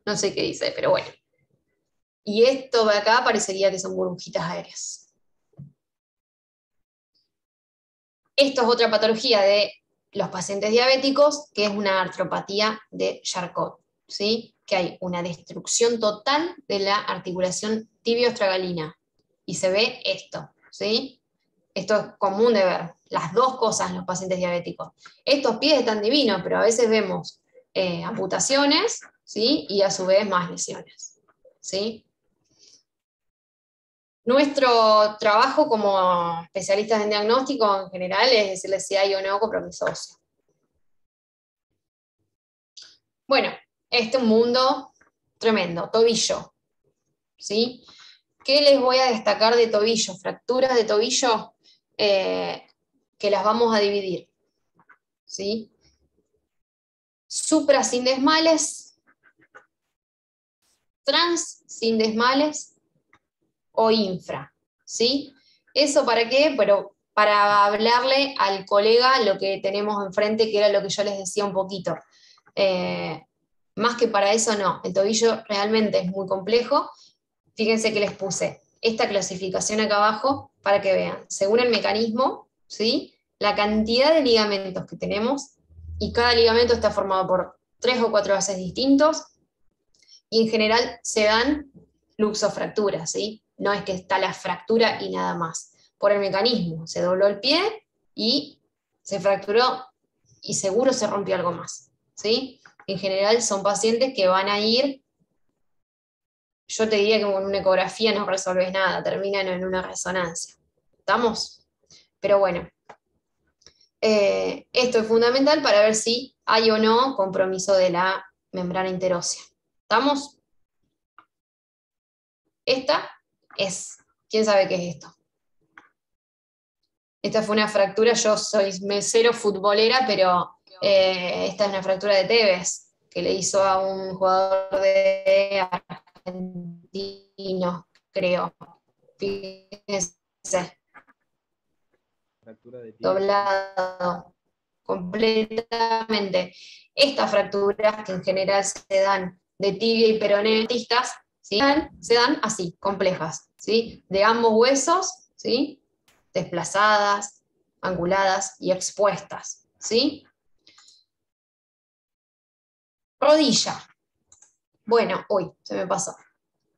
No sé qué dice, pero bueno. Y esto de acá parecería que son burbujitas aéreas. Esto es otra patología de los pacientes diabéticos, que es una artropatía de Charcot, ¿sí? Que hay una destrucción total de la articulación tibio-estragalina. Y se ve esto, ¿sí? Esto es común de ver, las dos cosas en los pacientes diabéticos. Estos pies están divinos, pero a veces vemos amputaciones, ¿sí? Y a su vez más lesiones, ¿sí? Nuestro trabajo como especialistas en diagnóstico en general es decirles si hay o no compromiso óseo. Bueno, este es un mundo tremendo, tobillo, ¿sí? ¿Qué les voy a destacar de tobillo? Fracturas de tobillo que las vamos a dividir, ¿sí? Suprasindesmales, transsindesmales o infra, ¿sí? ¿Eso para qué? Pero para hablarle al colega lo que tenemos enfrente, que era lo que yo les decía un poquito. Más que para eso no, el tobillo realmente es muy complejo. Fíjense que les puse esta clasificación acá abajo, para que vean, según el mecanismo, ¿sí? La cantidad de ligamentos que tenemos, y cada ligamento está formado por 3 o 4 haces distintos, y en general se dan luxofracturas, ¿sí? No es que está la fractura y nada más. Por el mecanismo, se dobló el pie y se fracturó y seguro se rompió algo más, ¿sí? En general son pacientes que van a ir, yo te diría que con una ecografía no resolves nada, terminan en una resonancia. ¿Estamos? Pero bueno, esto es fundamental para ver si hay o no compromiso de la membrana interósea. ¿Estamos? Esta es, ¿quién sabe qué es esto? Esta fue una fractura, yo soy cero futbolera, pero esta es una fractura de Tevez, que le hizo a un jugador de argentino, creo. Fíjense. Doblado completamente. Estas fracturas, que en general se dan de tibia y peroné artistas, ¿sí? Se dan así, complejas, ¿sí? De ambos huesos, ¿sí? Desplazadas, anguladas y expuestas, ¿sí? Rodilla. Bueno, uy, se me pasó.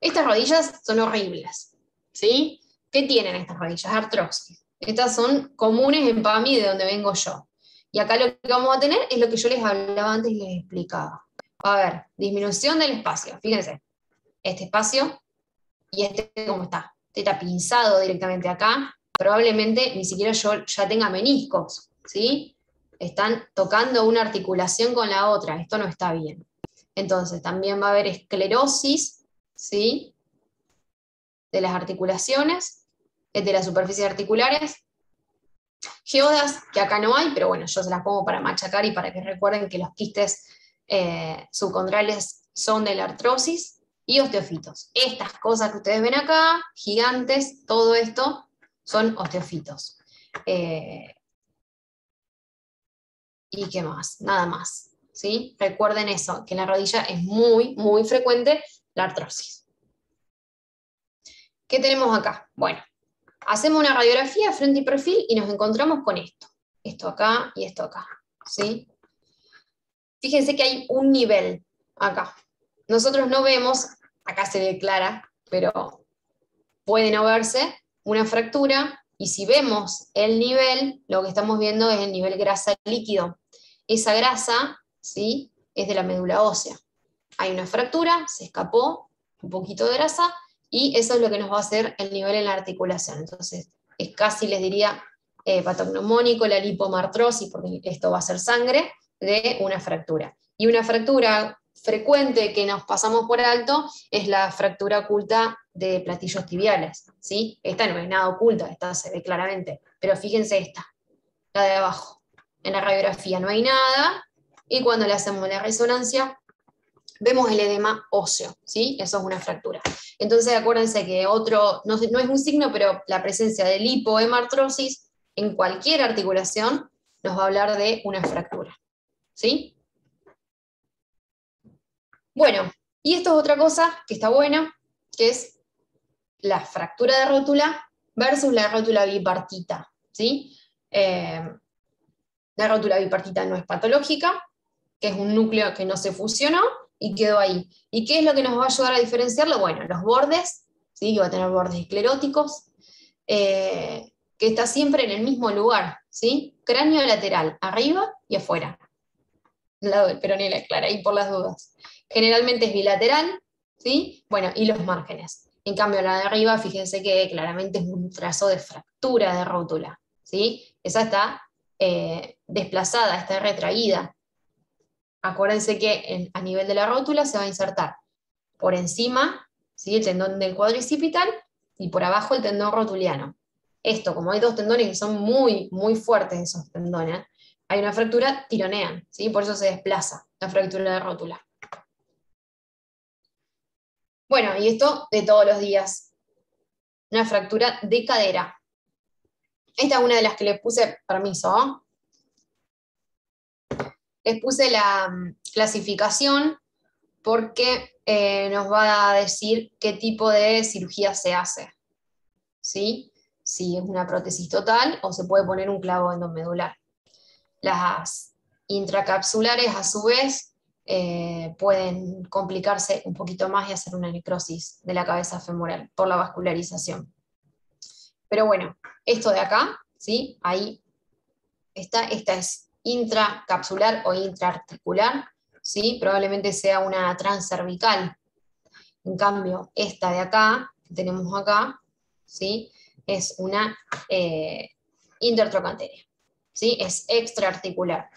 Estas rodillas son horribles, ¿sí? ¿Qué tienen estas rodillas? Artrosis. Estas son comunes en PAMI, de donde vengo yo. Y acá lo que vamos a tener es lo que yo les hablaba antes y les explicaba. A ver, disminución del espacio. Fíjense, este espacio y este cómo está. Este está pinzado directamente acá. Probablemente ni siquiera yo ya tenga meniscos, ¿sí? Están tocando una articulación con la otra. Esto no está bien. Entonces también va a haber esclerosis, ¿sí? De las articulaciones, de las superficies articulares. Geodas, que acá no hay, pero bueno, yo se las pongo para machacar y para que recuerden que los quistes subcondrales son de la artrosis, y osteofitos. Estas cosas que ustedes ven acá, gigantes, todo esto, son osteofitos. ¿Y qué más? Nada más, ¿sí? Recuerden eso, que en la rodilla es muy, muy frecuente la artrosis. ¿Qué tenemos acá? Bueno, hacemos una radiografía frente y perfil y nos encontramos con esto. Esto acá y esto acá, ¿sí? Fíjense que hay un nivel acá. Nosotros no vemos, acá se ve clara, pero puede no verse, una fractura, y si vemos el nivel, lo que estamos viendo es el nivel grasa líquido. Esa grasa, ¿sí? Es de la médula ósea. Hay una fractura, se escapó un poquito de grasa, y eso es lo que nos va a hacer el nivel en la articulación. Entonces, es casi, les diría, patognomónico la lipomartrosis, porque esto va a ser sangre de una fractura. Y una fractura frecuente que nos pasamos por alto es la fractura oculta de platillos tibiales, ¿sí? Esta no es nada oculta, esta se ve claramente, pero fíjense esta, la de abajo. En la radiografía no hay nada, y cuando le hacemos la resonancia, vemos el edema óseo, ¿sí? Eso es una fractura. Entonces acuérdense que otro, no es un signo, pero la presencia de lipohemartrosis en cualquier articulación nos va a hablar de una fractura, ¿sí? Bueno, y esto es otra cosa que está buena, que es la fractura de rótula versus la rótula bipartita, ¿sí? La rótula bipartita no es patológica, que es un núcleo que no se fusionó y quedó ahí. ¿Y qué es lo que nos va a ayudar a diferenciarlo? Bueno, los bordes, ¿sí? Que va a tener bordes escleróticos, que está siempre en el mismo lugar, ¿sí? Cráneo lateral, arriba y afuera. Al lado del peroné, la clara, ahí por las dudas. Generalmente es bilateral, ¿sí? Bueno, y los márgenes. En cambio, la de arriba, fíjense que claramente es un trazo de fractura de rótula, ¿sí? Esa está desplazada, está retraída. Acuérdense que a nivel de la rótula se va a insertar por encima, ¿sí? El tendón del cuadricipital y por abajo el tendón rotuliano. Esto, como hay dos tendones que son muy, muy fuertes, esos tendones, hay una fractura, tironean, ¿sí? Por eso se desplaza la fractura de rótula. Bueno, y esto de todos los días. Una fractura de cadera. Esta es una de las que les puse, permiso, ¿no? Les puse la clasificación porque nos va a decir qué tipo de cirugía se hace, ¿sí? si es una prótesis total o se puede poner un clavo endomedular. Las intracapsulares, a su vez, pueden complicarse un poquito más y hacer una necrosis de la cabeza femoral por la vascularización. Pero bueno, esto de acá, ¿sí? Ahí está, esta es intracapsular o intraarticular, ¿sí? Probablemente sea una transcervical. En cambio, esta de acá, que tenemos acá, ¿sí? Es una intertrochanteriana, ¿sí? Es extraarticular.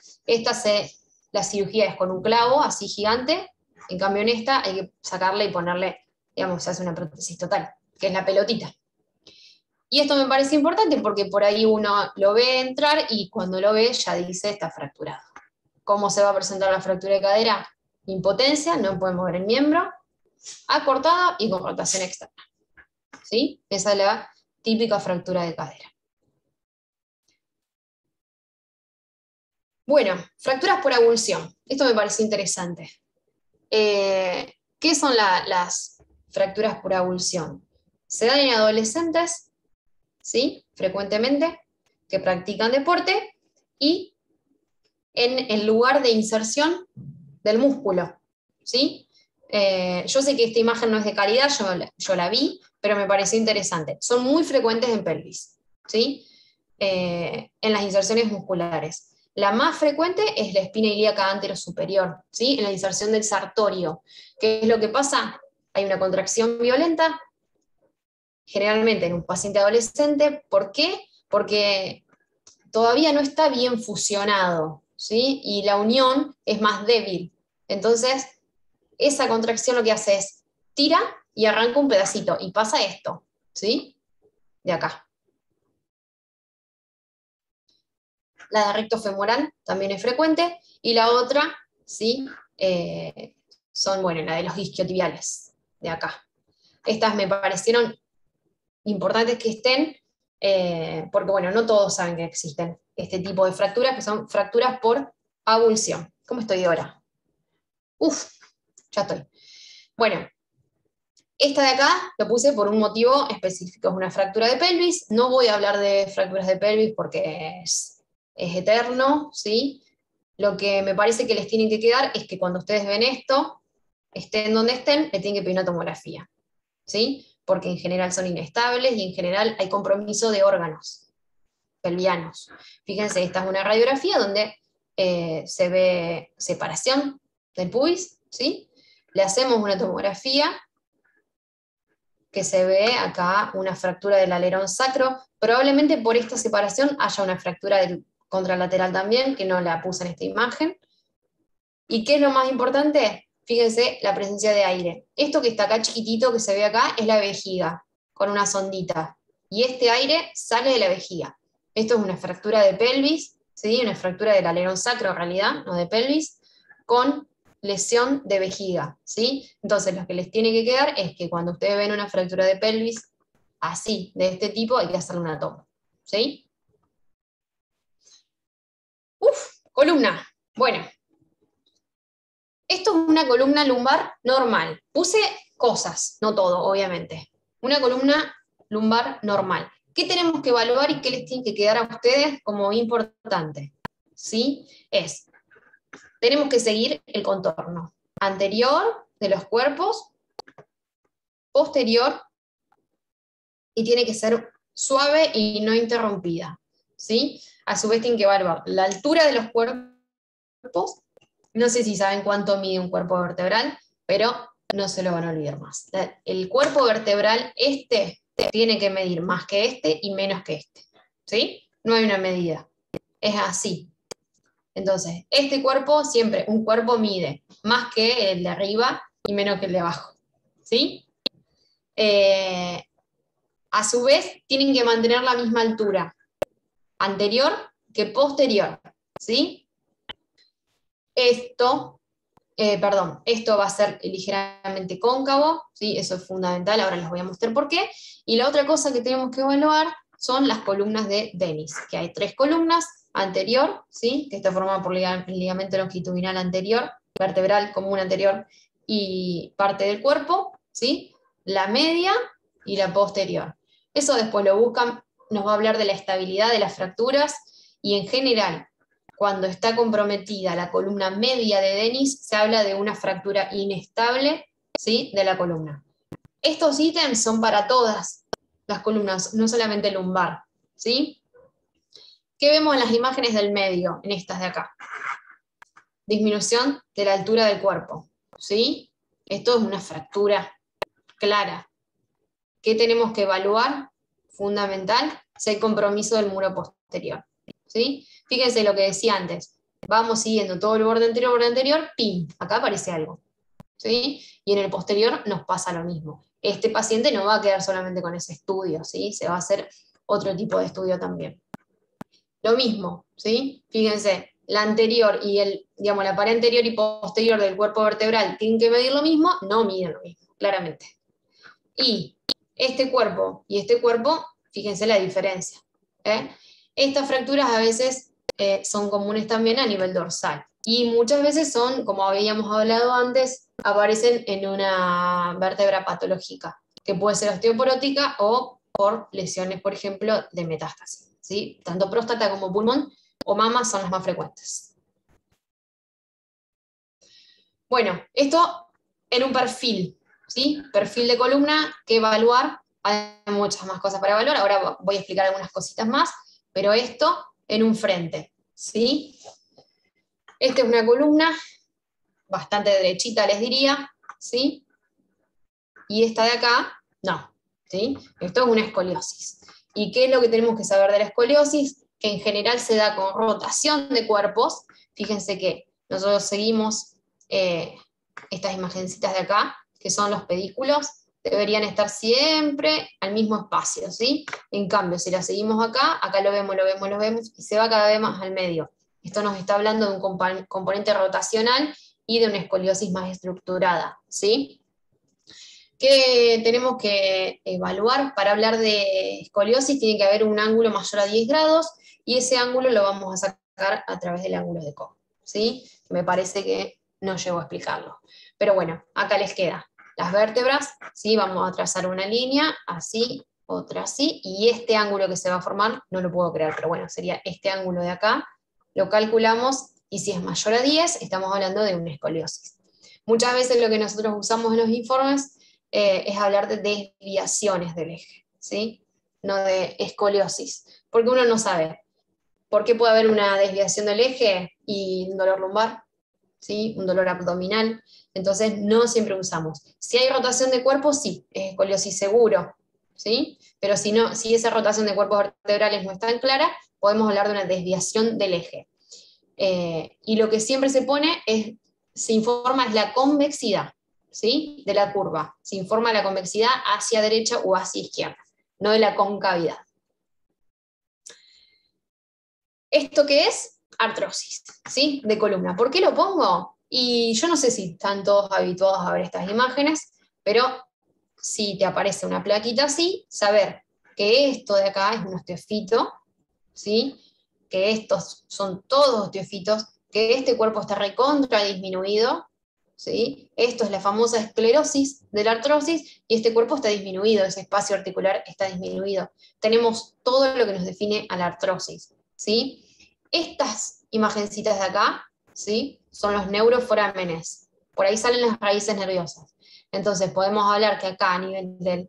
La cirugía es con un clavo así gigante, en cambio en esta hay que sacarle y ponerle, digamos, se hace una prótesis total, que es la pelotita. Y esto me parece importante porque por ahí uno lo ve entrar y cuando lo ve ya dice está fracturado. ¿Cómo se va a presentar la fractura de cadera? Impotencia, no puede mover el miembro, acortada y con rotación externa. ¿Sí? Esa es la típica fractura de cadera. Bueno, fracturas por avulsión. Esto me parece interesante. ¿Qué son las fracturas por avulsión? Se dan en adolescentes, ¿sí? Frecuentemente, que practican deporte, y en el lugar de inserción del músculo, ¿sí? Yo sé que esta imagen no es de calidad, yo la vi, pero me pareció interesante. Son muy frecuentes en pelvis, ¿sí? En las inserciones musculares. La más frecuente es la espina ilíaca anterosuperior, ¿sí? En la inserción del sartorio. ¿Qué es lo que pasa? Hay una contracción violenta, generalmente en un paciente adolescente. ¿Por qué? Porque todavía no está bien fusionado, ¿sí? Y la unión es más débil. Entonces, esa contracción lo que hace es tira y arranca un pedacito, y pasa esto, ¿sí? De acá. La de recto femoral también es frecuente, y la otra, ¿sí? Son, bueno, la de los isquiotibiales, de acá. Estas me parecieron importantes que estén, porque, bueno, no todos saben que existen este tipo de fracturas, que son fracturas por avulsión. ¿Cómo estoy ahora? Uf, ya estoy. Bueno, esta de acá lo puse por un motivo específico, es una fractura de pelvis. No voy a hablar de fracturas de pelvis porque es eterno, ¿sí? Lo que me parece que les tienen que quedar es que cuando ustedes ven esto, estén donde estén, le tienen que pedir una tomografía, ¿sí? Porque en general son inestables y en general hay compromiso de órganos pelvianos. Fíjense, esta es una radiografía donde se ve separación del pubis, ¿sí? Le hacemos una tomografía que se ve acá una fractura del alerón sacro. Probablemente por esta separación haya una fractura del contralateral también, que no la puse en esta imagen. ¿Y qué es lo más importante? Fíjense la presencia de aire. Esto que está acá chiquitito, que se ve acá, es la vejiga, con una sondita. Y este aire sale de la vejiga. Esto es una fractura de pelvis, ¿sí? Una fractura del alerón sacro en realidad, no de pelvis, con lesión de vejiga, ¿sí? Entonces lo que les tiene que quedar es que cuando ustedes ven una fractura de pelvis así, de este tipo, hay que hacerle una toma, ¿sí? Columna. Bueno, esto es una columna lumbar normal. Puse cosas, no todo, obviamente. Una columna lumbar normal. ¿Qué tenemos que evaluar y qué les tiene que quedar a ustedes como importante? ¿Sí? Tenemos que seguir el contorno anterior de los cuerpos, posterior, y tiene que ser suave y no interrumpida, ¿sí? A su vez tienen que evaluar la altura de los cuerpos. No sé si saben cuánto mide un cuerpo vertebral, pero no se lo van a olvidar más. El cuerpo vertebral tiene que medir más que este y menos que este, ¿sí? No hay una medida, es así. Entonces, este cuerpo, siempre un cuerpo mide más que el de arriba y menos que el de abajo, ¿sí? A su vez, tienen que mantener la misma altura anterior que posterior, ¿sí? Esto va a ser ligeramente cóncavo, ¿sí? Eso es fundamental, ahora les voy a mostrar por qué. Y la otra cosa que tenemos que evaluar son las columnas de Dennis, que hay 3 columnas: anterior, ¿sí? Que está formada por el ligamento longitudinal anterior, vertebral común anterior y parte del cuerpo, ¿sí? La media y la posterior. Eso después lo buscan nos va a hablar de la estabilidad de las fracturas y en general, cuando está comprometida la columna media de Dennis, se habla de una fractura inestable, ¿sí?, de la columna. Estos ítems son para todas las columnas, no solamente lumbar, ¿sí? ¿Qué vemos en las imágenes del medio, en estas de acá? Disminución de la altura del cuerpo, ¿sí? Esto es una fractura clara. ¿Qué tenemos que evaluar? Fundamental, es el compromiso del muro posterior, ¿sí? Fíjense lo que decía antes, vamos siguiendo todo el borde anterior, ¡pim!, acá aparece algo, ¿sí? Y en el posterior nos pasa lo mismo. Este paciente no va a quedar solamente con ese estudio, ¿sí? Se va a hacer otro tipo de estudio también. Lo mismo, ¿sí? Fíjense, la anterior y la pared anterior y posterior del cuerpo vertebral tienen que medir lo mismo, no miden lo mismo, claramente. Y este cuerpo y este cuerpo, fíjense la diferencia, ¿eh? Estas fracturas a veces son comunes también a nivel dorsal. Y muchas veces son, como habíamos hablado antes, aparecen en una vértebra patológica, que puede ser osteoporótica o por lesiones, por ejemplo, de metástasis, ¿sí? Tanto próstata como pulmón o mama son las más frecuentes. Bueno, esto en un perfil, ¿sí? Perfil de columna que evaluar, hay muchas más cosas para evaluar, ahora voy a explicar algunas cositas más, pero esto en un frente, ¿sí? Esta es una columna bastante derechita, les diría, ¿sí? Y esta de acá, no, ¿sí? Esto es una escoliosis. ¿Y qué es lo que tenemos que saber de la escoliosis? Que en general se da con rotación de cuerpos. Fíjense que nosotros seguimos estas imagencitas de acá, que son los pedículos, deberían estar siempre al mismo espacio, ¿sí? En cambio, si la seguimos acá, acá lo vemos, y se va cada vez más al medio. Esto nos está hablando de un componente rotacional y de una escoliosis más estructurada, ¿sí? ¿Qué tenemos que evaluar? Para hablar de escoliosis tiene que haber un ángulo mayor a 10 grados, y ese ángulo lo vamos a sacar a través del ángulo de Cobb, ¿sí? Me parece que no llego a explicarlo. Pero bueno, acá les queda las vértebras, ¿sí? Vamos a trazar una línea, así, otra así, y este ángulo que se va a formar, no lo puedo crear, pero bueno, sería este ángulo de acá, lo calculamos, y si es mayor a 10, estamos hablando de una escoliosis. Muchas veces lo que nosotros usamos en los informes es hablar de desviaciones del eje, ¿sí? No de escoliosis, porque uno no sabe por qué puede haber una desviación del eje y un dolor lumbar, ¿sí? Un dolor abdominal, entonces no siempre usamos. Si hay rotación de cuerpo, sí, es escoliosis seguro, ¿sí? Pero si no, si esa rotación de cuerpos vertebrales no es tan clara, podemos hablar de una desviación del eje. Y lo que siempre se informa es la convexidad, ¿sí? De la curva. Se informa la convexidad hacia derecha o hacia izquierda, no de la concavidad. ¿Esto qué es? Artrosis, ¿sí? De columna. ¿Por qué lo pongo? Y yo no sé si están todos habituados a ver estas imágenes, pero si te aparece una plaquita así, saber que esto de acá es un osteofito, ¿sí? Que estos son todos osteofitos, que este cuerpo está recontra disminuido, ¿sí? Esto es la famosa esclerosis de la artrosis, y este cuerpo está disminuido, ese espacio articular está disminuido. Tenemos todo lo que nos define a la artrosis, ¿sí? Estas imagencitas de acá, ¿sí? Son los neuroforámenes. Por ahí salen las raíces nerviosas. Entonces podemos hablar que acá a nivel del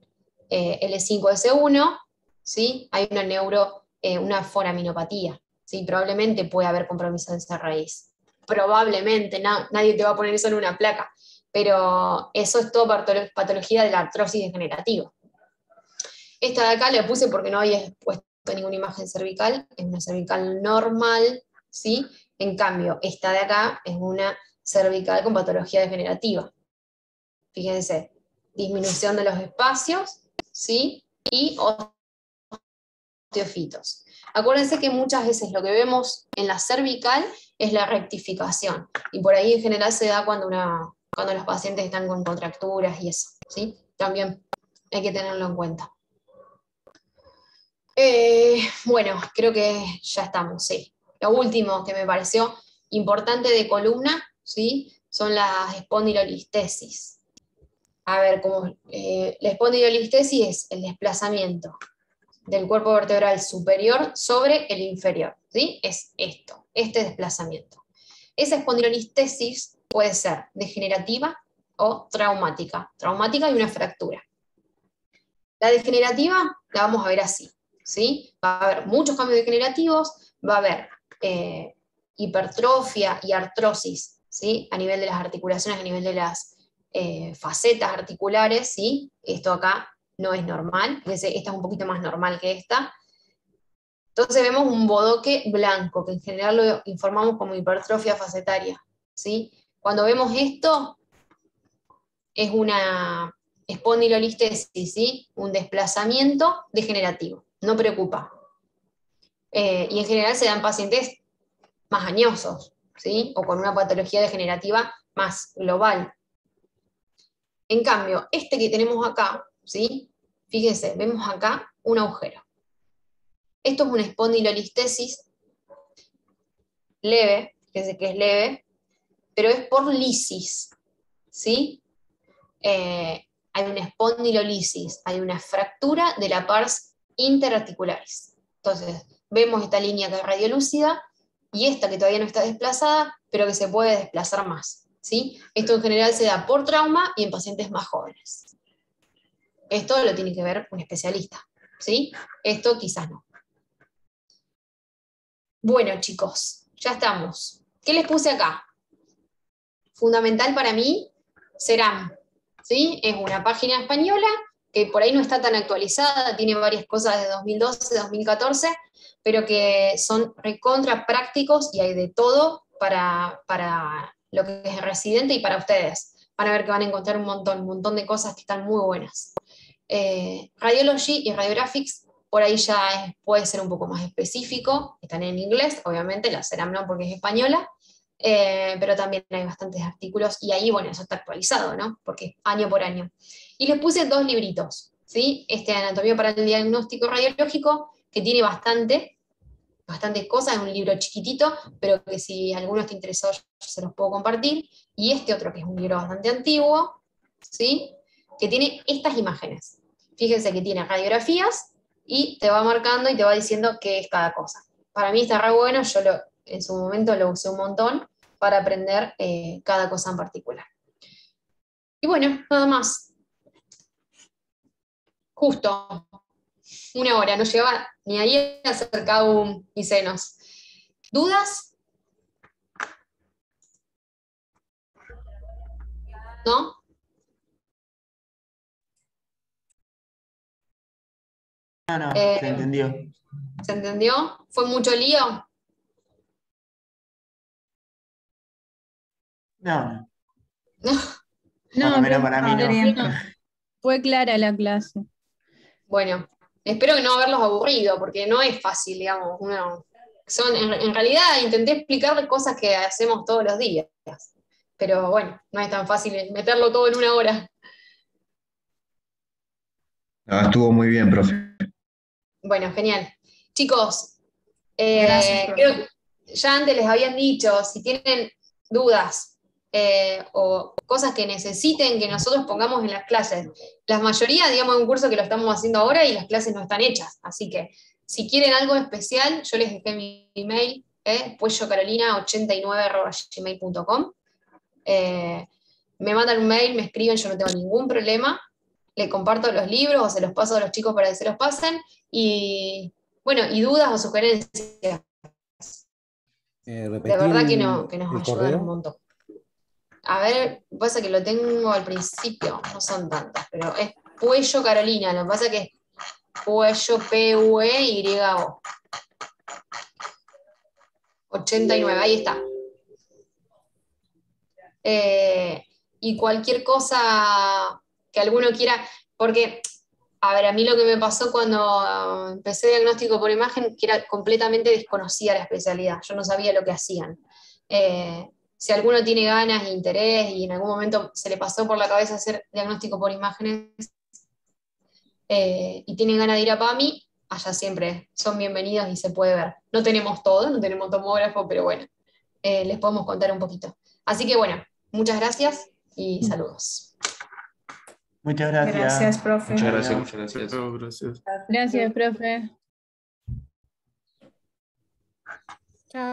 L5S1, ¿sí? Hay una foraminopatía, ¿sí? Probablemente puede haber compromiso de esa raíz. Probablemente, nadie te va a poner eso en una placa, pero eso es todo patología de la artrosis degenerativa. Esta de acá la puse porque no había puesto ninguna imagen cervical, es una cervical normal, ¿sí? En cambio, esta de acá es una cervical con patología degenerativa. Fíjense, disminución de los espacios, ¿sí? Y osteofitos. Acuérdense que muchas veces lo que vemos en la cervical es la rectificación, y por ahí en general se da cuando los pacientes están con contracturas y eso, ¿sí? También hay que tenerlo en cuenta. Bueno, creo que ya estamos, sí. Lo último que me pareció importante de columna, ¿sí? Son las espondilolistesis. A ver, la espondilolistesis es el desplazamiento del cuerpo vertebral superior sobre el inferior, ¿sí? Es esto, este desplazamiento. Esa espondilolistesis puede ser degenerativa o traumática. Traumática y una fractura. La degenerativa la vamos a ver así, ¿sí? Va a haber muchos cambios degenerativos, va a haber hipertrofia y artrosis, ¿sí? A nivel de las articulaciones, a nivel de las facetas articulares, ¿sí? Esto acá no es normal, esta es un poquito más normal que esta. Entonces vemos un bodoque blanco, que en general lo informamos como hipertrofia facetaria, ¿sí? Cuando vemos esto, es una espondilolistesis, ¿sí? Un desplazamiento degenerativo, no preocupa. Y en general se dan pacientes más añosos, ¿sí? O con una patología degenerativa más global. En cambio, este que tenemos acá, ¿sí? Fíjense, vemos acá un agujero. Esto es una espondilolistesis leve, fíjense que es leve, pero es por lisis, ¿sí? Hay una espondilolisis, hay una fractura de la pars interarticularis. Entonces, vemos esta línea que es radiolúcida y esta que todavía no está desplazada, pero que se puede desplazar más, ¿sí? Esto en general se da por trauma y en pacientes más jóvenes. Esto lo tiene que ver un especialista, ¿sí? Esto quizás no. Bueno, chicos, ya estamos. ¿Qué les puse acá? Fundamental para mí, CERAM, ¿sí? Es una página española que por ahí no está tan actualizada, tiene varias cosas de 2012, 2014, pero que son recontra prácticos y hay de todo para lo que es residente y para ustedes. Van a ver que van a encontrar un montón de cosas que están muy buenas. Radiology y Radiographics, por ahí ya puede ser un poco más específico, están en inglés, obviamente, la CERAM no porque es española, pero también hay bastantes artículos, y ahí, bueno, eso está actualizado, ¿no? Porque es año por año. Y les puse 2 libritos, ¿sí? Este Anatomía para el Diagnóstico Radiológico, que tiene bastantes cosas, es un libro chiquitito, pero que si alguno está interesado yo se los puedo compartir, y este otro que es un libro bastante antiguo, ¿sí? Que tiene estas imágenes. Fíjense que tiene radiografías, y te va marcando y te va diciendo qué es cada cosa. Para mí está re bueno, yo en su momento lo usé un montón para aprender cada cosa en particular. Y bueno, nada más. Justo 1 hora, no llegaba ni ahí a hacer CAUM y senos. ¿Dudas? ¿No? No, se entendió. ¿Se entendió? ¿Fue mucho lío? No, No. por lo menos para mí no. Fue clara la clase. Bueno, espero que no haberlos aburrido, porque no es fácil, digamos. En realidad intenté explicarles cosas que hacemos todos los días, pero bueno, no es tan fácil meterlo todo en 1 hora. No, estuvo muy bien, profe. Bueno, genial. Chicos, Gracias, profe. creo que ya antes les habían dicho, si tienen dudas o cosas que necesiten que nosotros pongamos en las clases, la mayoría, digamos, es un curso que lo estamos haciendo ahora y las clases no están hechas, así que si quieren algo especial, yo les dejé mi email, puellocarolina89@gmail.com. Me mandan un mail, me escriben, yo no tengo ningún problema, les comparto los libros o se los paso a los chicos para que se los pasen, y bueno, y dudas o sugerencias. De verdad que nos ayudan un montón. A ver, pasa que lo tengo al principio, no son tantas, pero es Puello Carolina, lo que pasa que es Puello P-U-E-Y-O. 89, ahí está. Y cualquier cosa que alguno quiera, porque, a ver, a mí lo que me pasó cuando empecé diagnóstico por imagen, que era completamente desconocida la especialidad, yo no sabía lo que hacían. Si alguno tiene ganas e interés y en algún momento se le pasó por la cabeza hacer diagnóstico por imágenes y tienen ganas de ir a PAMI, allá siempre son bienvenidos y se puede ver. No tenemos todo, no tenemos tomógrafo, pero bueno, les podemos contar un poquito. Así que bueno, muchas gracias y saludos. Muchas gracias. Gracias, profe. Muchas gracias, Adiós. muchas gracias. Chao, gracias. Gracias, profe. Chao.